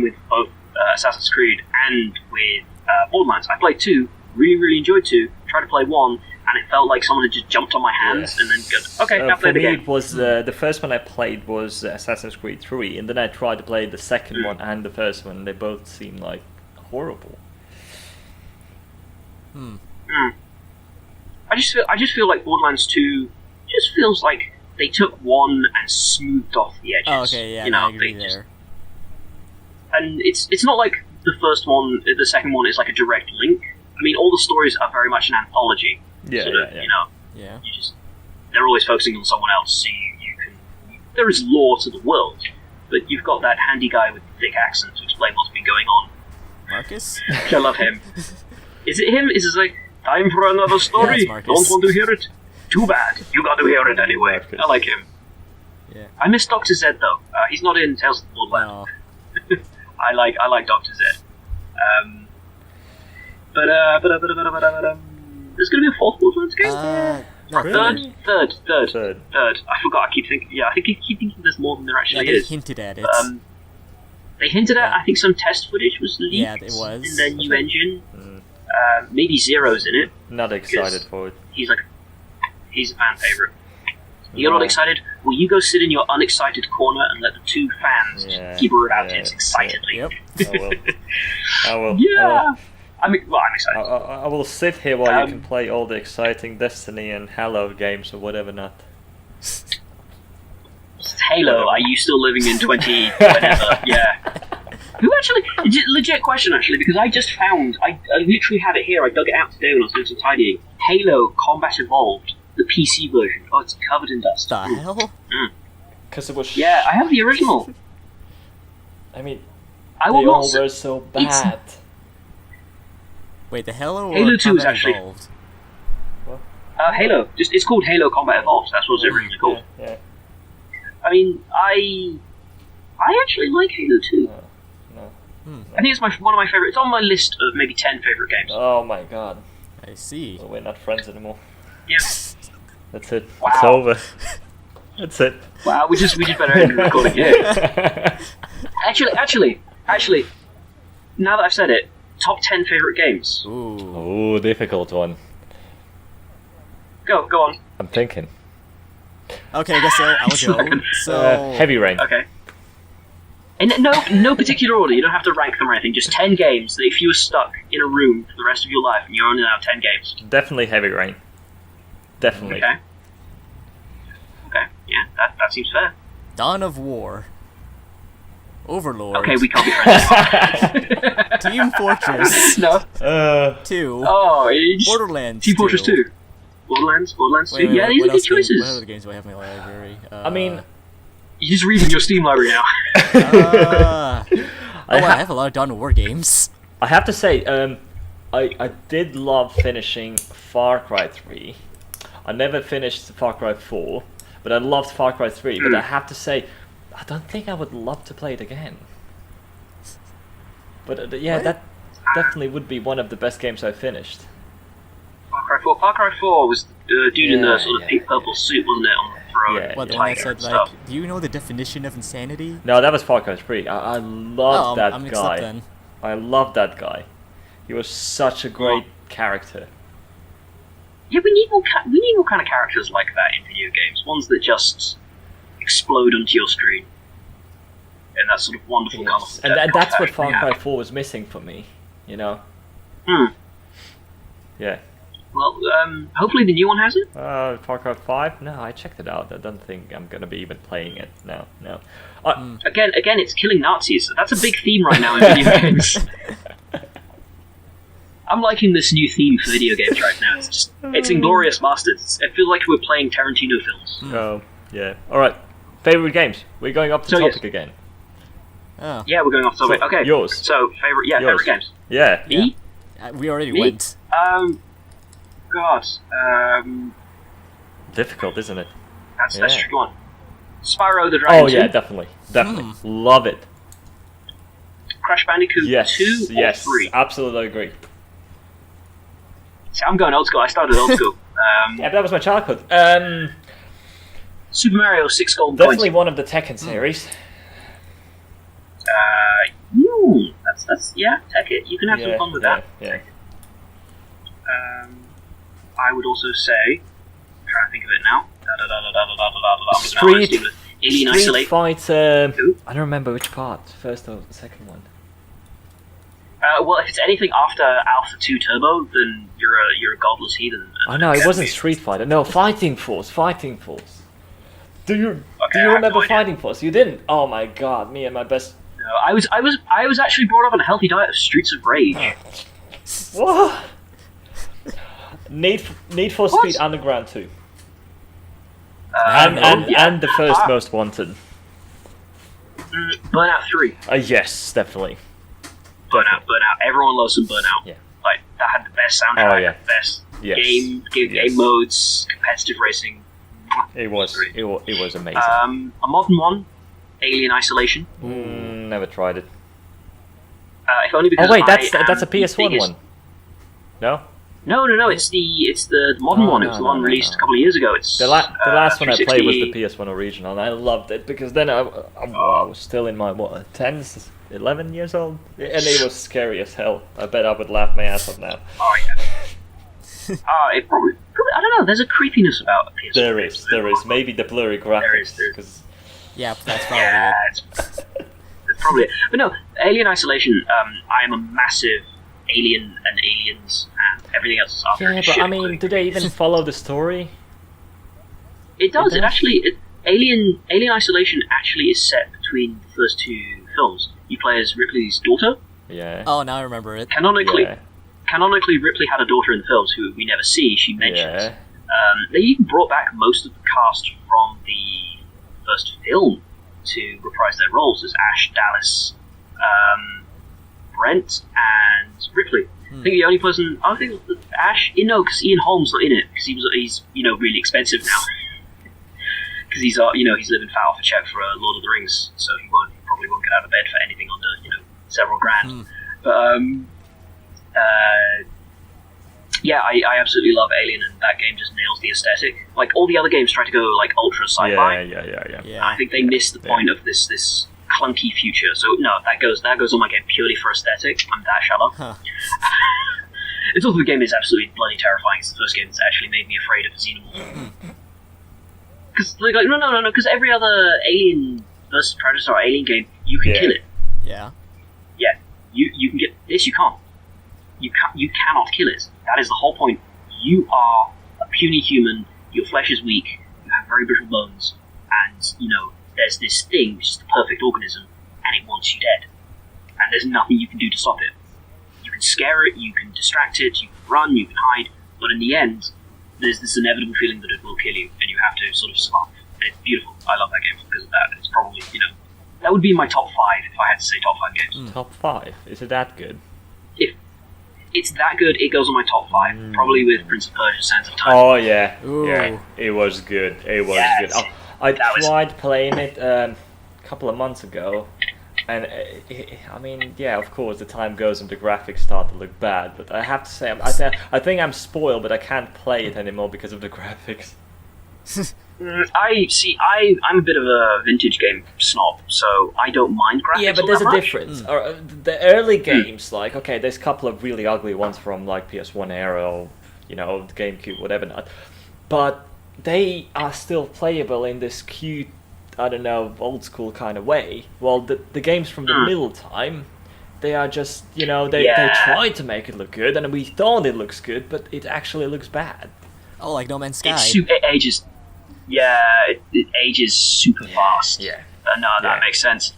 with both Assassin's Creed and with Borderlands. I played 2, really enjoyed 2, tried to play 1, and it felt like someone had just jumped on my hands and then go, okay, now play for the me, game. it was the first one I played was Assassin's Creed 3, and then I tried to play the second one and the first one. They both seemed like horrible. I just feel like Borderlands 2 just feels like they took 1 and smoothed off the edges. Oh, okay, yeah, you know, I agree there. And it's not like the first one, the second one is like a direct link. I mean, all the stories are very much an anthology. Yeah. You know, Yeah. they're always focusing on someone else, so you can. There is lore to the world, but you've got that handy guy with the thick accent to explain what's been going on. Marcus? I love him. Is it him? Is it like time for another story? it's Marcus. Don't want to hear it? Too bad. You got to hear it anyway. Marcus. I like him. Yeah. I miss Dr. Zed though. He's not in Tales of the Borderlands. No. I like Dr. Zed. There's going to be a fourth Borderlands game? No, Really? Third. Third. I forgot. I keep thinking. Yeah, I keep thinking there's more than there actually they is. hinted at it. They hinted at. I think some test footage was leaked. Yeah, it was. In their new engine. Maybe Zero's in it. Not excited for it. He's a fan favorite. You're not excited? Well, you go sit in your unexcited corner and let the two fans keyboard about it excitedly. Yep. I will. Yeah. I'm excited. I will sit here while you can play all the exciting Destiny and Halo games or whatever not. Halo, are you still living in 20 whatever? Yeah. Who actually, legit question actually, because I just found, I literally have it here, I dug it out today when I was doing some tidying. Halo Combat Evolved, the PC version. Oh, it's covered in dust. The hell? Because it was. Yeah, I have the original. I mean, I they will all not. were so bad. Wait, the Halo or Halo 2 is Combat actually- Evolved? Halo, it's called Halo Combat Evolved. That's what it's originally called. Yeah. I mean, I actually like Halo 2. No. I think it's one of my favorite. It's on my list of maybe 10 favorite games. Oh my god. I see. Well, we're not friends anymore. Yeah. That's it. Wow. It's over. That's it. Wow, we just better end the recording here. Actually, now that I've said it, top 10 favorite games. Ooh. Ooh, difficult one. Go on. I'm thinking. Okay, I guess I'll go. So Heavy Rain. Okay. And no particular order. You don't have to rank them or anything. Just 10 games that if you were stuck in a room for the rest of your life and you're only allowed 10 games. Definitely Heavy Rain. Definitely. Okay. Yeah, that seems fair. Dawn of War. Overlord. Okay, we can't be friends. Team Fortress No. 2. Oh, it's Borderlands Team Fortress 2. 2. Borderlands 2. Wait, Yeah, these are what good else choices. What other games do I have in my library? I mean, You're just reading your Steam library now. I have a lot of Dawn of War games. I have to say, I did love finishing Far Cry 3. I never finished Far Cry 4, but I loved Far Cry 3. But I have to say, I don't think I would love to play it again. But yeah, What? that definitely would be one of the best games I've finished. Far Cry 4. Far Cry 4 was the dude in the Yeah, sort of yeah, pink purple suit, wasn't it, on the throne? Yeah, What, the yeah. one that Tiger said, and like, stuff. do you know the definition of insanity? No, that was Far Cry 3. I love that I'm mixed up guy. then. I love that guy. He was such a great character. Yeah, we need more kind of characters like that in video games. Ones that just explode onto your screen. And that sort of wonderful kind of... And that's what Far Cry 4 was missing for me, you know? Yeah. Well, hopefully the new one has it. Far Cry 5? No, I checked it out. I don't think I'm gonna be even playing it. No. Again, it's killing Nazis. That's a big theme right now in video games. I'm liking this new theme for video games right now. It's Inglourious Bastards. I feel like we're playing Tarantino films. Oh, yeah. Alright. Favorite games. We're going up to So, topic yes. again. Oh. Yeah, we're going off topic. So, Okay. yours. So, favorite Yours. games. Yeah. Me? We already Me? went. God. Difficult, isn't it? That's a Yeah. tricky one. Spyro the Dragon Oh 2. yeah, definitely. Love it. Crash Bandicoot Yes, 2 or yes, 3. absolutely agree. See, I'm going old school. I started old school. Yeah, but that was my childhood. Super Mario 6 Golden Definitely Coins. one of the Tekken series. That's Tech It. You can have some fun with that. Yeah. I would also say, I'm trying to think of it now. Street Alien Isolate. Fighter. Who? I don't remember which part. First or the second one. Well, if it's anything after Alpha 2 Turbo, then you're a godless heathen. Oh no, it wasn't Street Fighter. No, Fighting Force. Fighting Force. Do you Okay, do I you have remember no idea. Fighting Force? You didn't. Oh my god, me and my best. No, I was actually brought up on a healthy diet of Streets of Rage. What? Need for What? Speed Underground 2. Yeah. And the first Most Wanted. Burnout 3. Yes, definitely. Burnout. Everyone loves some Burnout. Yeah. Like, that had the best soundtrack, Oh, yeah. the best Yes. game Yes. modes, competitive racing. It was amazing. A modern one, Alien Isolation. Never tried it. If only because Oh wait, I that's am a the PS1 biggest- one. No, No, it's the modern Oh, one. It no, was the one no, released no. a couple of years ago. It's the last one I played was the 360. PS1 original, and I loved it because then I was still in my 10s, 11 years old, and it was scary as hell. I bet I would laugh my ass off now. Oh yeah. It probably I don't know. There's a creepiness about a PS1. There is maybe the blurry graphics. There is. 'cause- Yeah, that's probably Yeah, it. that's probably it. But no, Alien Isolation. I am a massive Alien and Aliens and everything else is after. yeah, but I mean, do they even follow the story? It does. It It does? actually. Alien Isolation actually is set between the first two films. You play as Ripley's daughter. Yeah. Oh, now I remember it. Canonically, Ripley had a daughter in the films who we never see. She mentions. Yeah. They even brought back most of the cast from the first film to reprise their roles as Ash, Dallas, Brent, and Ripley. I think the only person I think Ash, because Ian Holm's not in it because he's really expensive now because he's living fat off a check for Lord of the Rings, so he probably won't get out of bed for anything under several grand. But yeah, I absolutely love Alien, and that game just nails the aesthetic. Like all the other games try to go like ultra sci-fi. Yeah. Yeah. I think they miss the point of this clunky future. So no, that goes on my game purely for aesthetic. I'm that shallow. Huh. It's also the game is absolutely bloody terrifying. It's the first game that's actually made me afraid of a xenomorph. Because no, because every other Alien versus Predator or Alien game, you can kill it. Yeah. Yeah, you can get this. You can't. You cannot kill it. That is the whole point. You are a puny human. Your flesh is weak. You have very brittle bones, and there's this thing which is the perfect organism, and it wants you dead. And there's nothing you can do to stop it. You can scare it, you can distract it, you can run, you can hide, but in the end, there's this inevitable feeling that it will kill you, and you have to sort of survive. And it's beautiful. I love that game because of that. It's probably that would be my top 5 if I had to say top 5 games. Top 5. Is it that good? If it's that good, it goes on my top 5, probably with Prince of Persia: Sands of Time. Oh yeah, Ooh. yeah. It was good. It was Yes. good. I That was- tried playing it a couple of months ago, and I mean, yeah, of course, the time goes and the graphics start to look bad. But I have to say, I think I'm spoiled, but I can't play it anymore because of the graphics. I'm a bit of a vintage game snob, so I don't mind graphics. Yeah, but all there's that a much. difference. The early games, like, okay, there's a couple of really ugly ones from like PS1 era, or, you know, the GameCube, whatever not, but they are still playable in this cute, I don't know, old school kind of way. Well, the games from the middle time, they are just, you know, they tried to make it look good, and we thought it looks good, but it actually looks bad. Oh, like No Man's Sky. It ages. Yeah, it ages super fast. Yeah. That makes sense.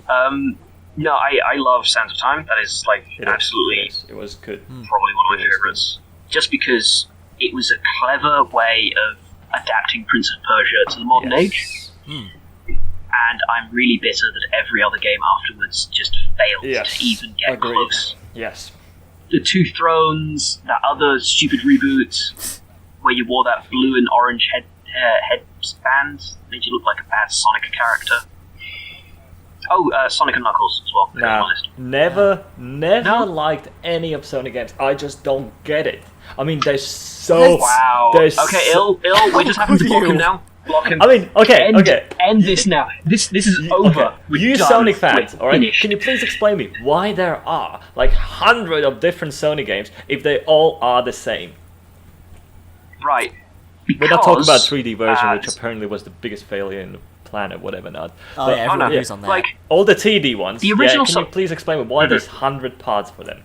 No, I love Sands of Time. That is like absolutely. It was good. Probably one of my favorites. Just because it was a clever way of adapting Prince of Persia to the modern age. And I'm really bitter that every other game afterwards just failed to even get close. Yes. The Two Thrones, that other stupid reboot where you wore that blue and orange headband, made you look like a bad Sonic character. Oh, Sonic and Knuckles as well. Never liked any of Sonic games. I just don't get it. I mean, they're so... Wow. Okay, Ill, we're just having to block him now. Block him. I mean, okay. End this now. This is over. Okay. You Sonic fans, alright? Can you please explain me why there are like hundreds of different Sonic games if they all are the same? Right. We're not talking about 3D version, which apparently was the biggest failure in the planet, whatever not. Oh, yeah, everyone agrees on that. Like, all the 2D ones. The original can you please explain me why there's 100 parts for them?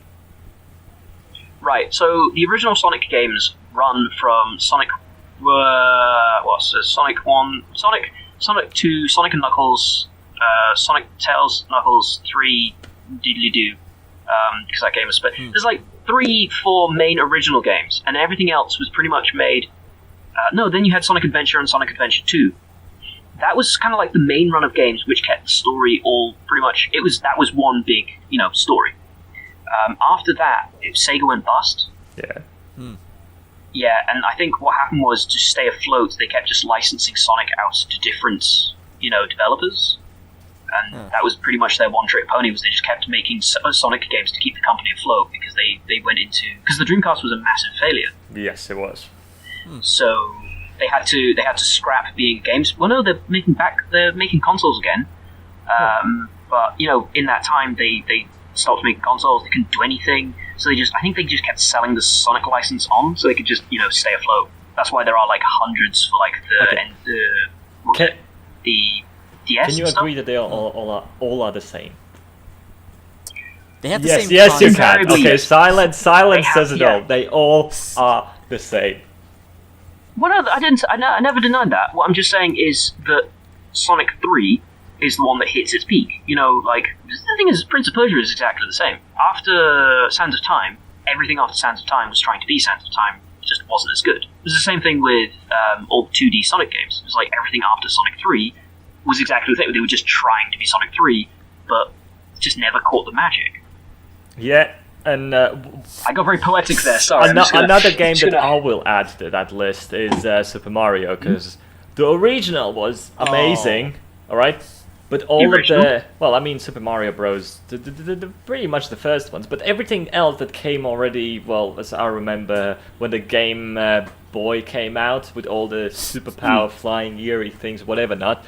Right, so the original Sonic games run from Sonic 1, Sonic 2, Sonic and Knuckles, Sonic Tails, Knuckles 3, diddly-doo, because that game was split. There's like 3-4 main original games, and everything else was pretty much made... then you had Sonic Adventure and Sonic Adventure 2. That was kind of like the main run of games, which kept the story all pretty much... That was one big, story. After that, Sega went bust. Yeah. Yeah, and I think what happened was, to stay afloat, they kept just licensing Sonic out to different, developers. And that was pretty much their one-trick pony, was they just kept making Sonic games to keep the company afloat, because they went into... Because the Dreamcast was a massive failure. Yes, it was. So they had to scrap being games. Well, no, they're making consoles again. But in that time they stopped making consoles. They couldn't do anything, so I think they just kept selling the Sonic license on, so they could just stay afloat. That's why there are like hundreds for like the DS. Can you agree that they are all are the same? They have the yes, same. Yes, you concept. can. Okay, silence says it all. They all are the same. Well, no, I never denied that. What I'm just saying is that Sonic 3 is the one that hits its peak. The thing is, Prince of Persia is exactly the same. After Sands of Time, everything after Sands of Time was trying to be Sands of Time. It just wasn't as good. It was the same thing with all the 2D Sonic games. It was like everything after Sonic 3 was exactly the same. They were just trying to be Sonic 3, but just never caught the magic. Yeah. And I got very poetic there. Sorry. Another game that I will add to that list is Super Mario, because the original was amazing, all right. But all of Super Mario Bros. The pretty much the first ones, but everything else that came already. Well, as I remember, when the Game Boy came out with all the superpower flying eerie things, whatever not,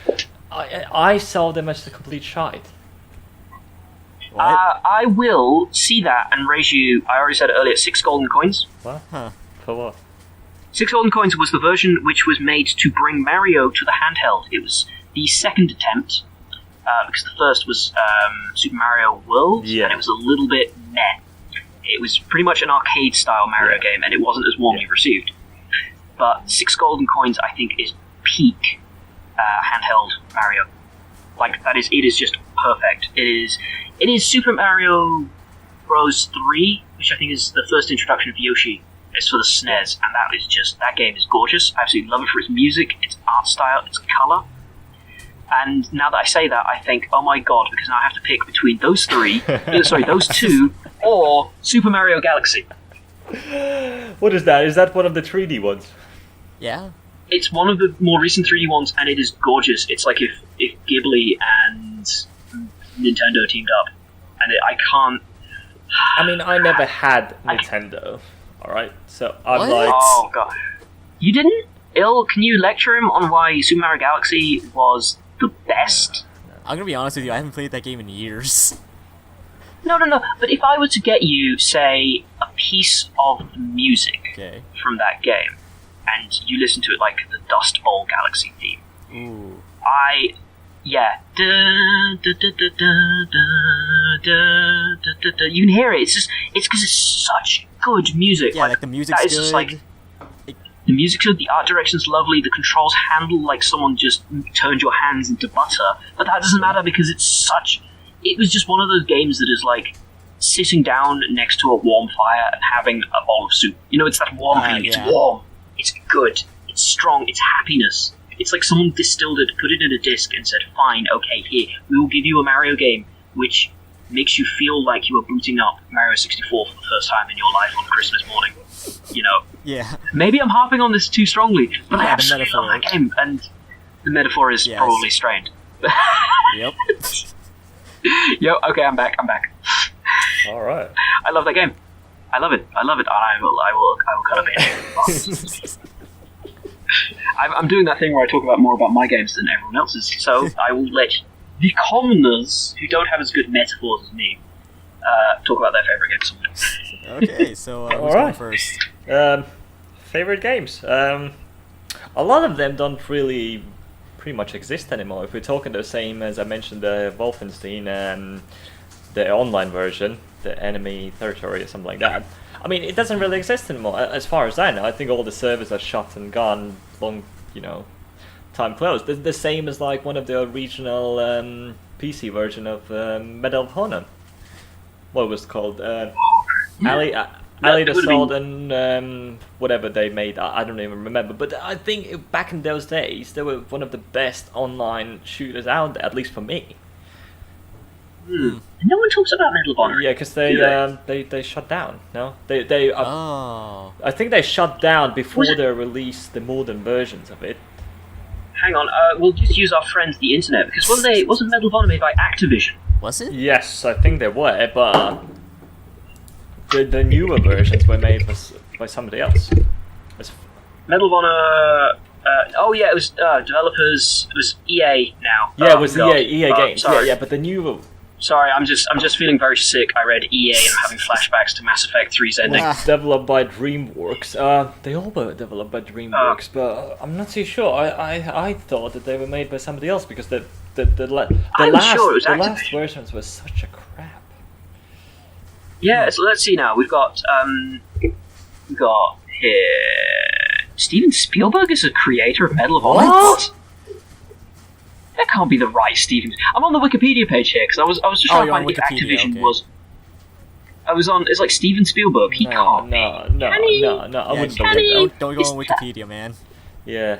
I saw them as a complete shite. I will see that and raise you, I already said it earlier, 6 golden coins. What? For what? 6 golden coins was the version which was made to bring Mario to the handheld. It was the second attempt, because the first was Super Mario World, and it was a little bit meh. It was pretty much an arcade-style Mario game, and it wasn't as warmly received. But 6 golden coins, I think, is peak handheld Mario. It is just perfect. It is Super Mario Bros. 3, which I think is the first introduction of Yoshi. It's for the SNES, and that game is gorgeous. I absolutely love it for its music, its art style, its colour. And now that I say that, I think, oh my god, because now I have to pick between those those two, or Super Mario Galaxy. What is that? Is that one of the 3D ones? Yeah. It's one of the more recent 3D ones, and it is gorgeous. It's like if Ghibli and Nintendo teamed up, and I can't. I mean, I never had Nintendo. All right, so I'm What? like, Oh god, you didn't? Can you lecture him on why Super Mario Galaxy was the best? I'm gonna be honest with you, I haven't played that game in years. No. But if I were to get you, say, a piece of the music Okay. from that game, and you listen to it like the Dust Bowl Galaxy theme, Ooh. yeah. You can hear it. It's because it's such good music. Yeah, like the music's that is good. just like the music's good. The art direction's lovely. The controls handle like someone just turned your hands into butter. But that doesn't matter because it's such. It was just one of those games that is like sitting down next to a warm fire and having a bowl of soup. You know, it's that warm feeling. yeah. It's warm. It's good. It's strong. It's happiness. It's like someone distilled it, put it in a disc, and said, "Fine, okay, here we will give you a Mario game which makes you feel like you are booting up Mario 64 for the first time in your life on Christmas morning." You know, Yeah. maybe I'm harping on this too strongly, but I Yeah, the absolutely love that metaphor. game, and the metaphor is Yes. probably strained. Yep. Yo, okay, I'm back. all right. I love that game. I love it. And I will cut a bit. I'm doing that thing where I talk more about my games than everyone else's, so I will let the commoners who don't have as good metaphors as me talk about their favorite games. Okay, so who's going Alright. first? Favorite games. A lot of them don't really pretty much exist anymore. If we're talking the same as I mentioned, the Wolfenstein and the online version, the Enemy Territory or something like that. I mean, it doesn't really exist anymore, as far as I know. I think all the servers are shut and gone long, time closed. The same as like one of the original PC version of Medal of Honor. What was it called? Allied that would've Assault been- and whatever they made. I don't even remember. But I think back in those days, they were one of the best online shooters out there, at least for me. No one talks about Medal of Honor. Yeah, because Do they shut down. No, they Oh. I think they shut down before Was it- they released the modern versions of it. Hang on, we'll just use our friends the internet, because wasn't Medal of Honor made by Activision? Was it? Yes, I think they were, but the newer versions were made by somebody else. As- Medal of Honor. It was developers. It was EA now. Yeah, Oh, it was God. EA games. Sorry, Yeah, but the newer, sorry. I'm just feeling very sick. I read EA and I'm having flashbacks to Mass Effect 3's ending. Ah. developed by DreamWorks. They all were developed by DreamWorks, but I'm not too sure. I thought that they were made by somebody else because the I'm last sure it was the last Activision. versions were such a crap. Yeah, so let's see now. We've got here Steven Spielberg is a creator of Medal of Honor. What? That can't be the right Steven. I'm on the Wikipedia page here because I was just trying to you're on find if Wikipedia, Activision okay. was. I was on. It's like Steven Spielberg. He can't be. No, Can he? I wouldn't can believe he? that. Don't go on Wikipedia, man. Yeah.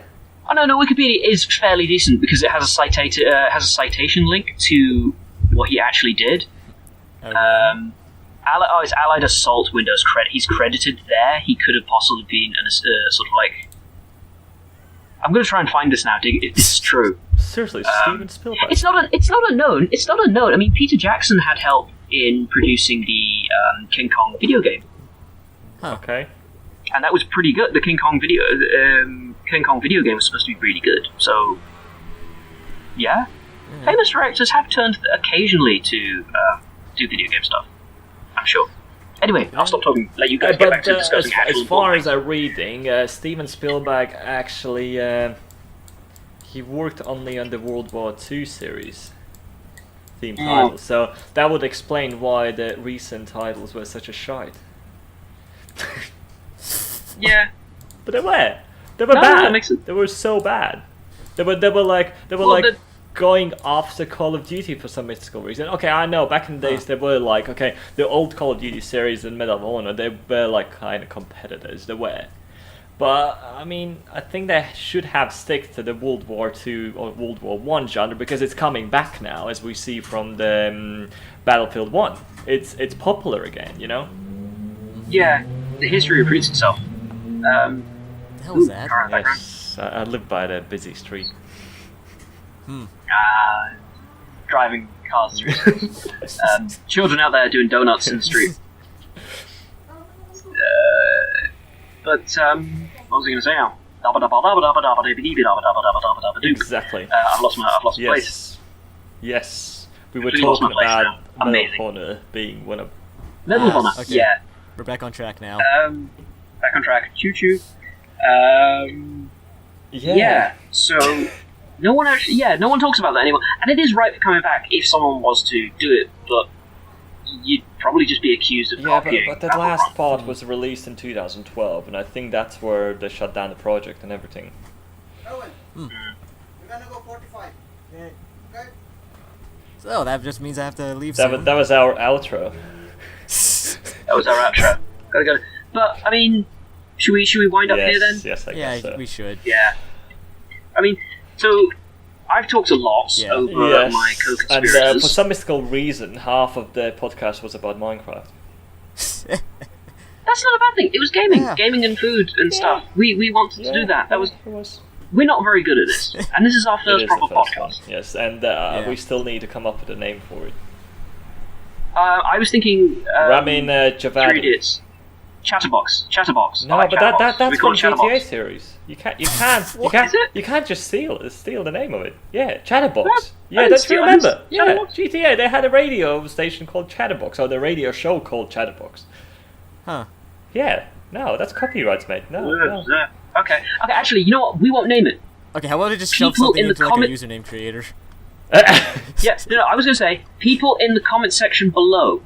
Oh no, Wikipedia is fairly decent because it has a citation link to what he actually did. Okay. It's Allied Assault Windows credit. He's credited there. He could have possibly been sort of like. I'm going to try and find this now. Dig if it's true. Seriously, Steven Spielberg. It's not unknown. It's not unknown. I mean, Peter Jackson had help in producing the King Kong video game, Okay. and that was pretty good. The King Kong video game was supposed to be really good. So, yeah, famous directors have turned occasionally to do video game stuff. I'm sure. Anyway, I'll stop talking. Let you guys get back to discussing as far as I'm reading, Steven Spielberg actually he worked only on the World War II series theme titles, so that would explain why the recent titles were such a shite. Yeah. But they were No, bad. that makes sense. They were so bad. They were like going after Call of Duty for some mystical reason. Okay, I know back in the days they were like, okay, the old Call of Duty series and Medal of Honor, they were like kind of competitors. They were. But I mean, I think they should have stick to the World War II or World War One genre because it's coming back now, as we see from the Battlefield 1. It's popular again, you know. Yeah, the history repeats itself. The hell is that? car in the background. Yes, I live by the busy street. Driving cars through space. Children out there doing donuts in the street. But what was I going to say now? Exactly. I've lost my place. Yes. We were Completely lost talking my place about now. Medal of Amazing. Honor being one of. Medal of Honor. Okay. Yeah. We're back on track now. Back on track. Choo choo. Yeah. So no one talks about that anymore, and it is right for coming back if someone was to do it, but you'd probably just be accused of copying. but that last part was released in 2012, and I think that's where they shut down the project and everything. Owen, we're gonna go 45. Okay? So that just means I have to leave That soon. was our outro. That was our outro. Gotta go. But I mean, should we wind up here then? Yes, I Yeah, guess so. we should. Yeah. I mean, so I've talked a lot Yeah. over Yes, my and co-conspirators. for some mystical reason, half of the podcast was about Minecraft. That's not a bad thing. It was gaming, Yeah. gaming and food and stuff. We wanted to do that. That was. It was. We're not very good at this, and this is our It first is the proper first podcast. one, yes, and we still need to come up with a name for it. I was thinking. Ramin Three Javadi. idiots. Chatterbox. Chatterbox. No, I like but Chatterbox. that's We from call it GTA Chatterbox. series. You can't Is it? you can't just steal the name of it. Yeah, Chatterbox. What? Yeah, I didn't don't you steal- I remember? didn't- Yeah, Chatterbox? GTA. They had a radio station called Chatterbox, or the radio show called Chatterbox. Huh. Yeah. No, that's copyrights, mate. No. no. Okay. Actually, you know what? We won't name it. Okay, how about I just shove People something in the into like comment- a username creator? Yeah. No, I was going to say people in the comment section below,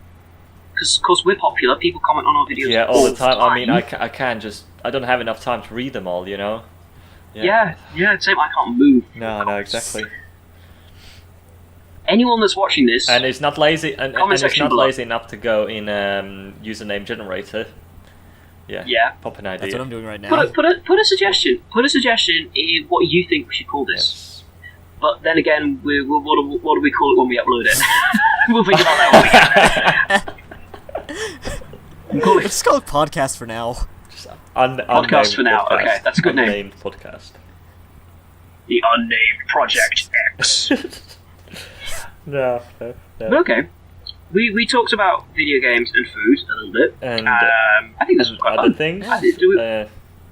because we're popular. People comment on our videos. Yeah, all the time. I mean, I can't just. I don't have enough time to read them all. You know. Yeah. Same. I can't move. No, exactly. Anyone that's watching this, And it's not lazy, and Comment it's section not below. lazy enough to go in username generator. Yeah. Yeah. Pop an That's idea. what I'm doing right now. put a suggestion. Put a suggestion in what you think we should call this. Yes. But then again, what do we call it when we upload it? We'll think about that when we get there. It's called podcast for now. Just Podcast unnamed for now. podcast. Okay, that's a good name. Unnamed podcast. The Unnamed Project X. No. But okay, we talked about video games and food a little bit. And, I think this was quite other fun. things. Do we, Uh,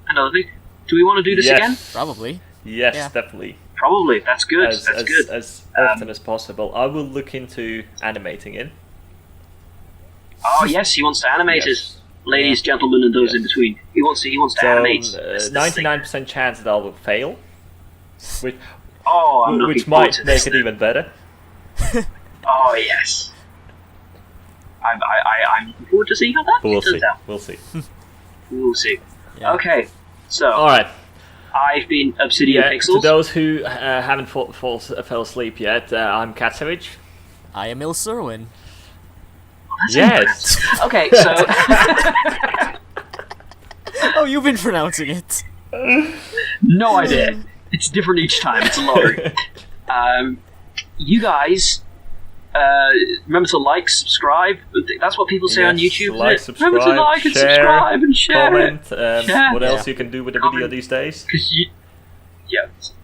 another thing. Do we want to do this again? Probably. Yes, Yeah. definitely. Probably. That's good. As That's good. as often as possible. I will look into animating it. Oh yes, he wants to animate it. Yes. Ladies, gentlemen, and those in between. He wants to So, animate. this thing. 99% chance that I will fail, which, Oh, I'm looking which forward might to make this. it even better. Oh yes. I'm looking forward to seeing how that But we'll turns see. out. We'll see. We'll see. Yeah. Okay, so All right. I've been Obsidian Yeah. Pixels. To those who haven't fell asleep yet, I'm CatSewage. I am Ilserwin. That's Yes. incorrect. Okay, so Oh, you've been pronouncing it. no idea. It's different each time. It's a lottery. You guys, remember to like, subscribe. That's what people say on Yes, YouTube. like, isn't it? Remember to like and subscribe, subscribe and share Comment. Share. What else Yeah. you can do with a video Comment. these days? Because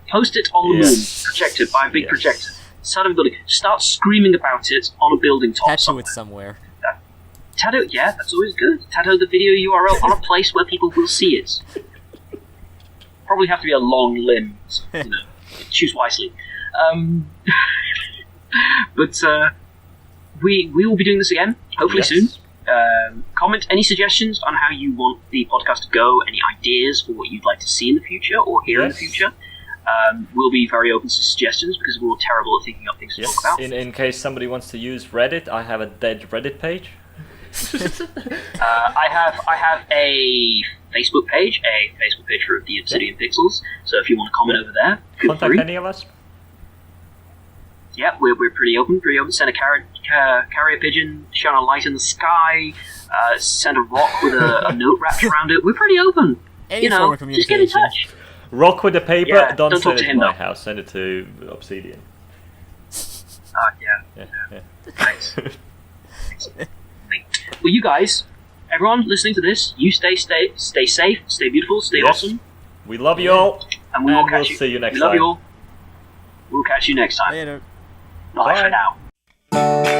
post it on the Yes. moon, projected by a big Yes. projector. Start a building. Start screaming about it on a building top. Tattoo somewhere. it somewhere. Tattoo, yeah, that's always good. Tattoo the video URL on a place where people will see it. Probably have to be a long limb. So, choose wisely. But we will be doing this again, hopefully Yes. soon. Comment any suggestions on how you want the podcast to go, any ideas for what you'd like to see in the future or hear in the Yes. future. We'll be very open to suggestions because we're all terrible at thinking up things to Yes. talk about. In case somebody wants to use Reddit, I have a dead Reddit page. I have a Facebook page for the Obsidian Pixels. So if you want to comment over there, feel Contact free. any of us. Yeah, we're pretty open. Send a carrier pigeon, shine a light in the sky, send a rock with a note wrapped around it. We're pretty open. Any form of Just get in communication. touch. Rock with the paper. Yeah, don't don't talk send to it to him, my though. house. Send it to Obsidian. Yeah, Yeah. thanks. Well, you guys, everyone listening to this, you stay safe, stay beautiful, stay Yes. awesome, We love you all, and we will and catch we'll you. see you next We love time. you all. We'll catch you next time. Later. Bye Bye. for now. Bye.